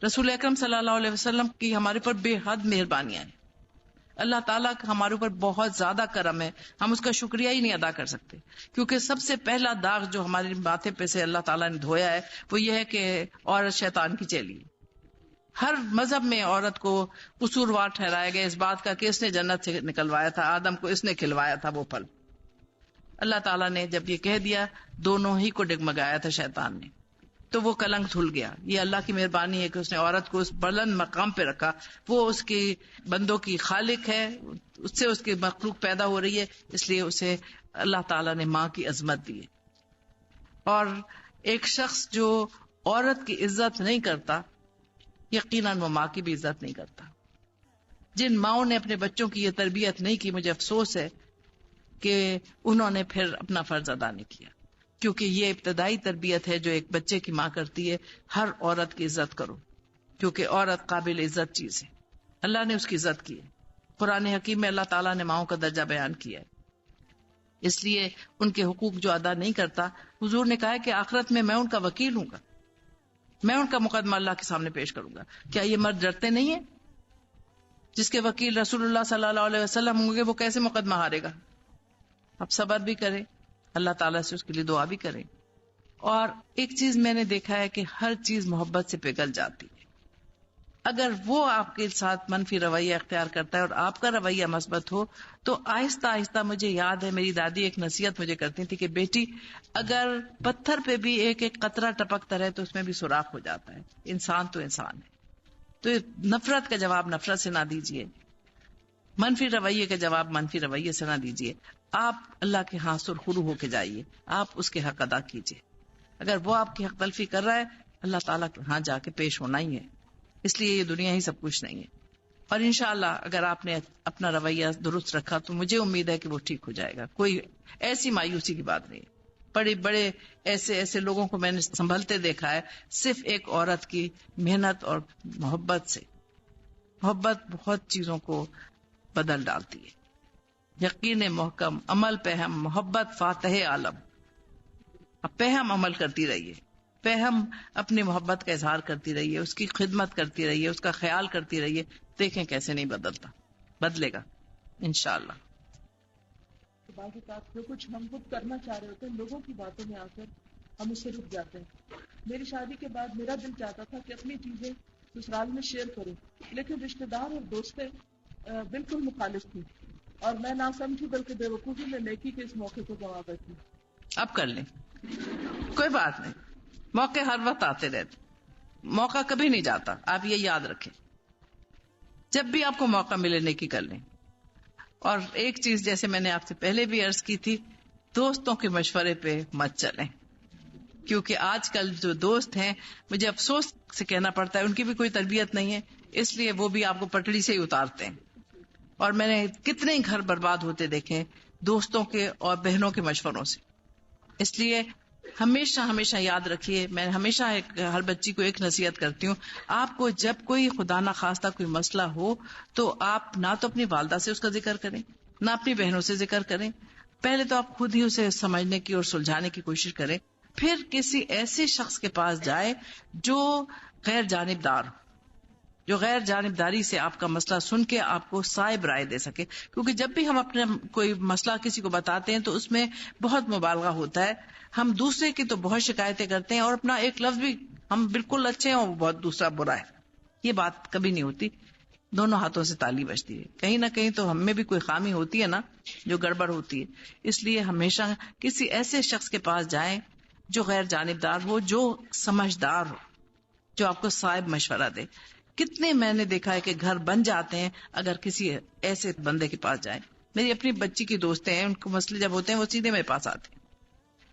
رسول اکرم صلی اللہ علیہ وسلم کی ہمارے پر بے حد مہربانیاں ہیں، اللہ تعالیٰ کا ہمارے اوپر بہت زیادہ کرم ہے، ہم اس کا شکریہ ہی نہیں ادا کر سکتے. کیونکہ سب سے پہلا داغ جو ہماری ماتھے پہ سے اللہ تعالیٰ نے دھویا ہے وہ یہ ہے کہ عورت شیطان کی چیلی ہے. ہر مذہب میں عورت کو قصوروار ٹھہرایا گیا اس بات کا کہ اس نے جنت سے نکلوایا تھا، آدم کو اس نے کھلوایا تھا وہ پھل. اللہ تعالیٰ نے جب یہ کہہ دیا دونوں ہی کو ڈگمگایا تھا شیطان نے، تو وہ کلنک دھل گیا. یہ اللہ کی مہربانی ہے کہ اس نے عورت کو اس بلند مقام پہ رکھا. وہ اس کی بندوں کی خالق ہے، اس سے اس کی مخلوق پیدا ہو رہی ہے، اس لیے اسے اللہ تعالیٰ نے ماں کی عظمت دی ہے. اور ایک شخص جو عورت کی عزت نہیں کرتا یقیناً وہ ماں کی بھی عزت نہیں کرتا. جن ماؤں نے اپنے بچوں کی یہ تربیت نہیں کی، مجھے افسوس ہے کہ انہوں نے پھر اپنا فرض ادا نہیں کیا. کیونکہ یہ ابتدائی تربیت ہے جو ایک بچے کی ماں کرتی ہے، ہر عورت کی عزت کرو کیونکہ عورت قابل عزت چیز ہے، اللہ نے اس کی عزت کی ہے. قرآن حکیم میں اللہ تعالیٰ نے ماؤں کا درجہ بیان کیا ہے. اس لیے ان کے حقوق جو ادا نہیں کرتا، حضور نے کہا ہے کہ آخرت میں ان کا وکیل ہوں گا، میں ان کا مقدمہ اللہ کے سامنے پیش کروں گا. کیا یہ مرد ڈرتے نہیں ہیں؟ جس کے وکیل رسول اللہ صلی اللہ علیہ وسلم ہوں گے وہ کیسے مقدمہ ہارے گا؟ اب صبر بھی کرے، اللہ تعالیٰ سے اس کے لیے دعا بھی کرے. اور ایک چیز میں نے دیکھا ہے کہ ہر چیز محبت سے پگھل جاتی ہے. اگر وہ آپ کے ساتھ منفی رویہ اختیار کرتا ہے اور آپ کا رویہ مثبت ہو تو آہستہ آہستہ، مجھے یاد ہے میری دادی ایک نصیحت مجھے کرتی تھی کہ بیٹی اگر پتھر پہ بھی ایک ایک قطرہ ٹپکتا رہے تو اس میں بھی سوراخ ہو جاتا ہے. انسان تو انسان ہے، تو نفرت کا جواب نفرت سے نہ دیجیے، منفی رویے کا جواب منفی رویے سے نہ دیجیے. آپ اللہ کے ہاں سرخرو ہو کے جائیے، آپ اس کے حق ادا کیجیے. اگر وہ آپ کی حق تلفی کر رہا ہے اللہ تعالیٰ کے ہاں جا کے پیش ہونا ہی ہے، اس لیے یہ دنیا ہی سب کچھ نہیں ہے. اور انشاءاللہ اگر آپ نے اپنا رویہ درست رکھا تو مجھے امید ہے کہ وہ ٹھیک ہو جائے گا. کوئی ایسی مایوسی کی بات نہیں ہے. بڑے بڑے ایسے لوگوں کو میں نے سنبھلتے دیکھا ہے صرف ایک عورت کی محنت اور محبت سے. محبت بہت چیزوں کو بدل ڈالتی ہے. یقین محکم، عمل پہم، محبت فاتح عالم. اب پہم عمل کرتی رہیے، پہم اپنی محبت کا اظہار کرتی رہیے، اس کی خدمت کرتی رہیے، اس کا خیال کرتی رہیے. دیکھیں کیسے نہیں بدلتا، بدلے گا انشاءاللہ. بعض اوقات جو کچھ ہم خود کرنا چاہ رہے ہوتے ہیں لوگوں کی باتوں میں آ کر ہم اس سے رک جاتے ہیں. میری شادی کے بعد میرا دل چاہتا تھا کہ اپنی چیزیں سسرال میں شیئر کروں، لیکن رشتہ دار اور دوستیں بالکل مخالف تھی اور میں نہ سمجھی بلکہ بے وقوفی میں نیکی کے اس موقع کو گنوا بیٹھی. اب کر لیں، کوئی بات نہیں، موقع ہر وقت آتے رہتے، موقع کبھی نہیں جاتا. آپ یہ یاد رکھیں، جب بھی آپ کو موقع ملے نیکی کر لیں. اور ایک چیز جیسے میں نے آپ سے پہلے بھی عرض کی تھی، دوستوں کے مشورے پہ مت چلیں، کیونکہ آج کل جو دوست ہیں مجھے افسوس سے کہنا پڑتا ہے ان کی بھی کوئی تربیت نہیں ہے، اس لیے وہ بھی آپ کو پٹڑی سے ہی اتارتے ہیں. اور میں نے کتنے گھر برباد ہوتے دیکھے دوستوں کے اور بہنوں کے مشوروں سے. اس لیے ہمیشہ یاد رکھیے، میں ہمیشہ ہر بچی کو ایک نصیحت کرتی ہوں، آپ کو جب کوئی خدا نہ خواستہ کوئی مسئلہ ہو تو آپ نہ تو اپنی والدہ سے اس کا ذکر کریں، نہ اپنی بہنوں سے ذکر کریں. پہلے تو آپ خود ہی اسے سمجھنے کی اور سلجھانے کی کوشش کریں، پھر کسی ایسے شخص کے پاس جائے جو غیر جانبدار ہو، جو غیر جانبداری سے آپ کا مسئلہ سن کے آپ کو صائب رائے دے سکے. کیونکہ جب بھی ہم اپنا کوئی مسئلہ کسی کو بتاتے ہیں تو اس میں بہت مبالغہ ہوتا ہے. ہم دوسرے کی تو بہت شکایتیں کرتے ہیں اور اپنا ایک لفظ بھی ہم بالکل اچھے ہیں اور بہت دوسرا برا ہے. یہ بات کبھی نہیں ہوتی. دونوں ہاتھوں سے تالی بجتی ہے. کہیں نہ کہیں تو ہم میں بھی کوئی خامی ہوتی ہے نا جو گڑبڑ ہوتی ہے. اس لیے ہمیشہ کسی ایسے شخص کے پاس جائیں جو غیر جانبدار ہو, جو سمجھدار ہو, جو آپ کو صائب مشورہ دے. کتنے میں نے دیکھا ہے کہ گھر بن جاتے ہیں اگر کسی ایسے بندے کے پاس جائیں. میری اپنی بچی کی دوستیں ہیں, ان کو مسئلے جب ہوتے ہیں وہ سیدھے میرے پاس آتے ہیں.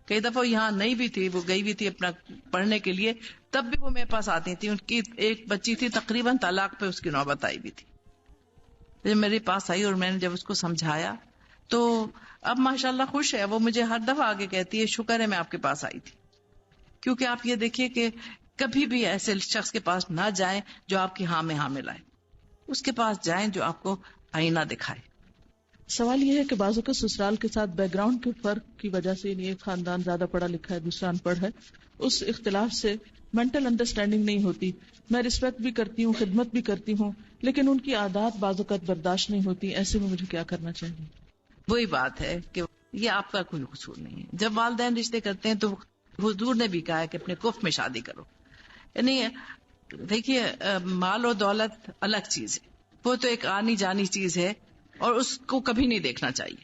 کئی دفعہ یہاں نہیں بھی تھی, وہ گئی بھی تھی اپنا پڑھنے کے لیے, تب بھی وہ میرے پاس آتی تھی. ان کی ایک بچی تھی تقریباً طلاق پہ اس کی نوبت آئی بھی تھی. جب میرے پاس آئی اور میں نے جب اس کو سمجھایا تو اب ماشاءاللہ خوش ہے. وہ مجھے ہر دفعہ آگے کہتی ہے شکر ہے میں آپ کے پاس آئی تھی. کیونکہ آپ یہ دیکھیے کہ کبھی بھی ایسے شخص کے پاس نہ جائیں جو آپ کی ہاں میں ہاں ملائے. اس کے پاس جائیں جو آپ کو آئینہ دکھائے. سوال یہ ہے کہ بعضوں کے سسرال کے ساتھ بیک گراؤنڈ کے فرق کی وجہ سے ایک خاندان زیادہ پڑھا لکھا ہے دوسرا ان پڑھ ہے, اس اختلاف سے مینٹل انڈرسٹینڈنگ نہیں ہوتی. میں رسپیکٹ بھی کرتی ہوں, خدمت بھی کرتی ہوں, لیکن ان کی عادات بعض اوقات برداشت نہیں ہوتی. ایسے میں مجھے کیا کرنا چاہیے؟ وہی بات ہے کہ یہ آپ کا کوئی قصور نہیں ہے. جب والدین رشتے کرتے ہیں تو حضور نے بھی کہا ہے کہ اپنے کف میں شادی کرو. یعنی دیکھیے مال و دولت الگ چیز ہے, وہ تو ایک آنی جانی چیز ہے اور اس کو کبھی نہیں دیکھنا چاہیے.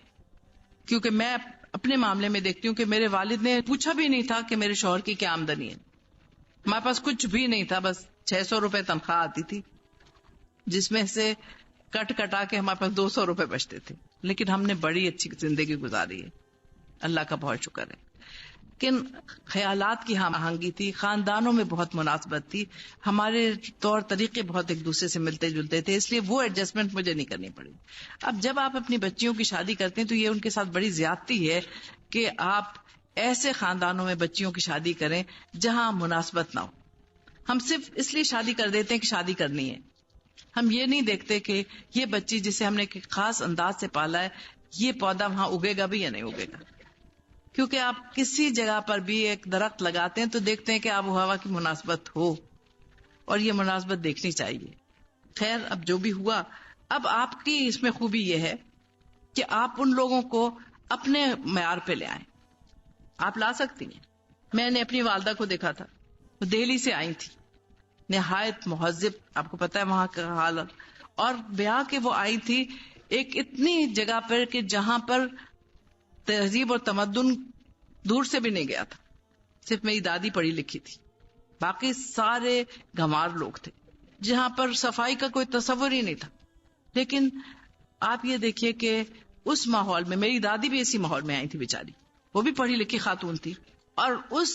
کیونکہ میں اپنے معاملے میں دیکھتی ہوں کہ میرے والد نے پوچھا بھی نہیں تھا کہ میرے شوہر کی کیا آمدنی ہے. ہمارے پاس کچھ بھی نہیں تھا, بس 600 روپے تنخواہ آتی تھی جس میں سے کٹ کٹا کے ہمارے پاس 200 روپے بچتے تھے. لیکن ہم نے بڑی اچھی زندگی گزاری ہے, اللہ کا بہت شکر ہے. لیکن خیالات کی ہم آہنگی تھی, خاندانوں میں بہت مناسبت تھی, ہمارے طور طریقے بہت ایک دوسرے سے ملتے جلتے تھے, اس لیے وہ ایڈجسٹمنٹ مجھے نہیں کرنی پڑی. اب جب آپ اپنی بچیوں کی شادی کرتے ہیں تو یہ ان کے ساتھ بڑی زیادتی ہے کہ آپ ایسے خاندانوں میں بچیوں کی شادی کریں جہاں مناسبت نہ ہو. ہم صرف اس لیے شادی کر دیتے ہیں کہ شادی کرنی ہے. ہم یہ نہیں دیکھتے کہ یہ بچی جسے ہم نے ایک خاص انداز سے پالا ہے, یہ پودا وہاں اگے گا بھی یا نہیں اگے گا. کیونکہ آپ کسی جگہ پر بھی ایک درخت لگاتے ہیں تو دیکھتے ہیں کہ آب و ہوا کی مناسبت ہو, اور یہ مناسبت دیکھنی چاہیے. خیر اب جو بھی ہوا, اب آپ کی اس میں خوبی یہ ہے کہ آپ ان لوگوں کو اپنے معیار پہ لے آئیں. آپ لا سکتی ہیں. میں نے اپنی والدہ کو دیکھا تھا, وہ دہلی سے آئی تھی, نہایت مہذب, آپ کو پتا ہے وہاں کا حال, اور بیاہ کے وہ آئی تھی ایک اتنی جگہ پر کہ جہاں پر تہذیب اور تمدن دور سے بھی نہیں گیا تھا. صرف میری دادی پڑھی لکھی تھی, باقی سارے گنوار لوگ تھے, جہاں پر صفائی کا کوئی تصور ہی نہیں تھا. لیکن آپ یہ دیکھیے کہ اس ماحول میں, میری دادی بھی اسی ماحول میں آئی تھی بیچاری, وہ بھی پڑھی لکھی خاتون تھی, اور اس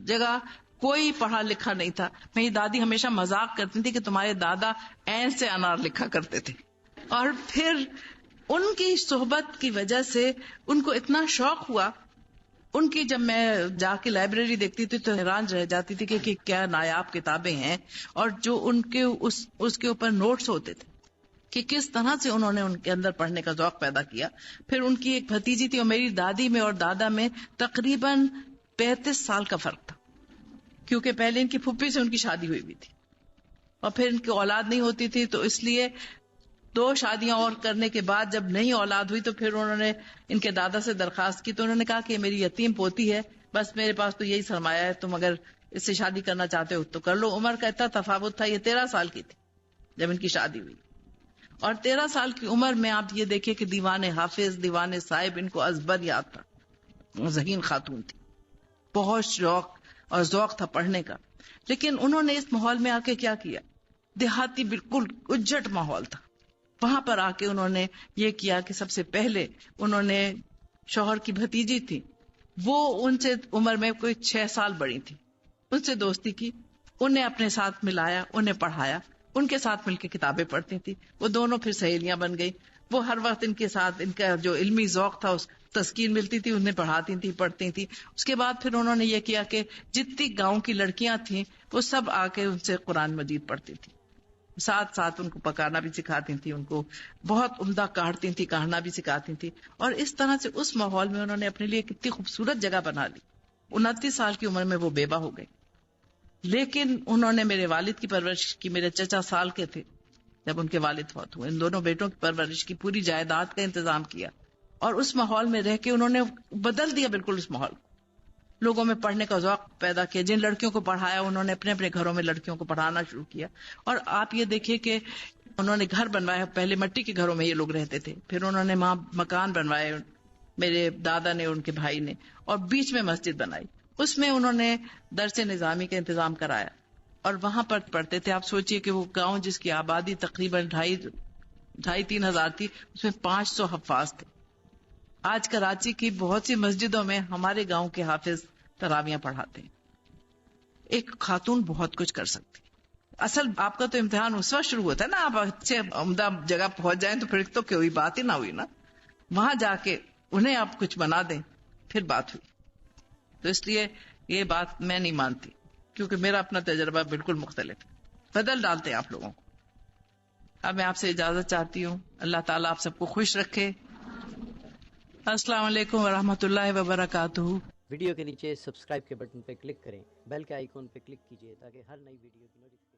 جگہ کوئی پڑھا لکھا نہیں تھا. میری دادی ہمیشہ مذاق کرتی تھی کہ تمہارے دادا عین سے انار لکھا کرتے تھے. اور پھر ان کی صحبت کی وجہ سے ان کو اتنا شوق ہوا. ان کی جب میں جا کے لائبریری دیکھتی تھی تو حیران رہ جاتی تھی کہ کیا نایاب کتابیں ہیں, اور جو ان کے اس کے اوپر نوٹس ہوتے تھے کہ کس طرح سے انہوں نے ان کے اندر پڑھنے کا ذوق پیدا کیا. پھر ان کی ایک بھتیجی تھی, اور میری دادی میں اور دادا میں تقریباً 35 سال کا فرق تھا, کیونکہ پہلے ان کی پھپھی سے ان کی شادی ہوئی بھی تھی, اور پھر ان کی اولاد نہیں ہوتی تھی, تو اس لیے 2 شادیاں اور کرنے کے بعد جب نہیں اولاد ہوئی تو پھر انہوں نے ان کے دادا سے درخواست کی. تو انہوں نے کہا کہ میری یتیم پوتی ہے, بس میرے پاس تو یہی سرمایہ ہے, تم اگر اس سے شادی کرنا چاہتے ہو تو کر لو. عمر کا اتنا تفاوت تھا, یہ 13 سال کی تھی جب ان کی شادی ہوئی, اور 13 سال کی عمر میں آپ یہ دیکھیں کہ دیوان حافظ, دیوان صاحب ان کو ازبر یاد تھا. ذہین خاتون تھی, بہت شوق اور ذوق تھا پڑھنے کا. لیکن انہوں نے اس ماحول میں آ کے کیا کیا, دیہاتی بالکل اجٹ ماحول تھا, وہاں پر آ کے انہوں نے یہ کیا کہ سب سے پہلے انہوں نے شوہر کی بھتیجی تھی, وہ ان سے عمر میں کوئی 6 سال بڑی تھی, ان سے دوستی کی, انہیں اپنے ساتھ ملایا, انہیں پڑھایا, ان کے ساتھ مل کے کتابیں پڑھتی تھی. وہ دونوں پھر سہیلیاں بن گئی. وہ ہر وقت ان کے ساتھ, ان کا جو علمی ذوق تھا اس تسکین ملتی تھی, انہیں پڑھاتی تھی, پڑھتی تھی. اس کے بعد پھر انہوں نے یہ کیا کہ جتنی گاؤں کی لڑکیاں تھیں وہ سب آ کے ان سے قرآن مجید پڑھتی تھی, ساتھ ساتھ ان کو پکانا بھی سکھاتی تھی, ان کو بہت عمدہ کاٹتی تھی, کاٹنا بھی سکھاتی تھی. اور اس طرح سے اس ماحول میں انہوں نے اپنے لیے کتنی خوبصورت جگہ بنا لی. 29 سال کی عمر میں وہ بیوہ ہو گئی. لیکن انہوں نے میرے والد کی پرورش کی. میرے چچا سال کے تھے جب ان کے والد فوت ہوئے. ان دونوں بیٹوں کی پرورش کی, پوری جائیداد کا انتظام کیا, اور اس ماحول میں رہ کے انہوں نے بدل دیا بالکل اس ماحول کو. لوگوں میں پڑھنے کا ذوق پیدا کیا. جن لڑکیوں کو پڑھایا انہوں نے اپنے اپنے گھروں میں لڑکیوں کو پڑھانا شروع کیا. اور آپ یہ دیکھیے کہ انہوں نے گھر بنوایا. پہلے مٹی کے گھروں میں یہ لوگ رہتے تھے, پھر انہوں نے وہاں مکان بنوائے, میرے دادا نے, ان کے بھائی نے, اور بیچ میں مسجد بنائی. اس میں انہوں نے درس نظامی کا انتظام کرایا اور وہاں پر پڑھتے تھے. آپ سوچئے کہ وہ گاؤں جس کی آبادی تقریباً 2,500-3,000 ہزار تھی, اس میں 500 حفاظ تھے. آج کراچی کی بہت سی مسجدوں میں ہمارے گاؤں کے حافظ تراویاں پڑھاتے ہیں. ایک خاتون بہت کچھ کر سکتی. اصل آپ کا تو امتحان اس وقت شروع ہوتا ہے نا, آپ اچھے عمدہ جگہ پہنچ جائیں تو پھر تو کوئی بات ہی نہ ہوئی نا. وہاں جا کے انہیں آپ کچھ بنا دیں پھر بات ہوئی. تو اس لیے یہ بات میں نہیں مانتی, کیونکہ میرا اپنا تجربہ بالکل مختلف ہے. بدل ڈالتے ہیں آپ لوگوں کو. اب میں آپ سے اجازت چاہتی ہوں. اللہ تعالیٰ آپ سب کو خوش رکھے. السلام علیکم ورحمۃ اللہ وبرکاتہ. ویڈیو کے نیچے سبسکرائب کے بٹن پہ کلک کریں, بیل کے آئیکن پہ کلک کیجیے تاکہ ہر نئی ویڈیو کی نوٹیفکیشن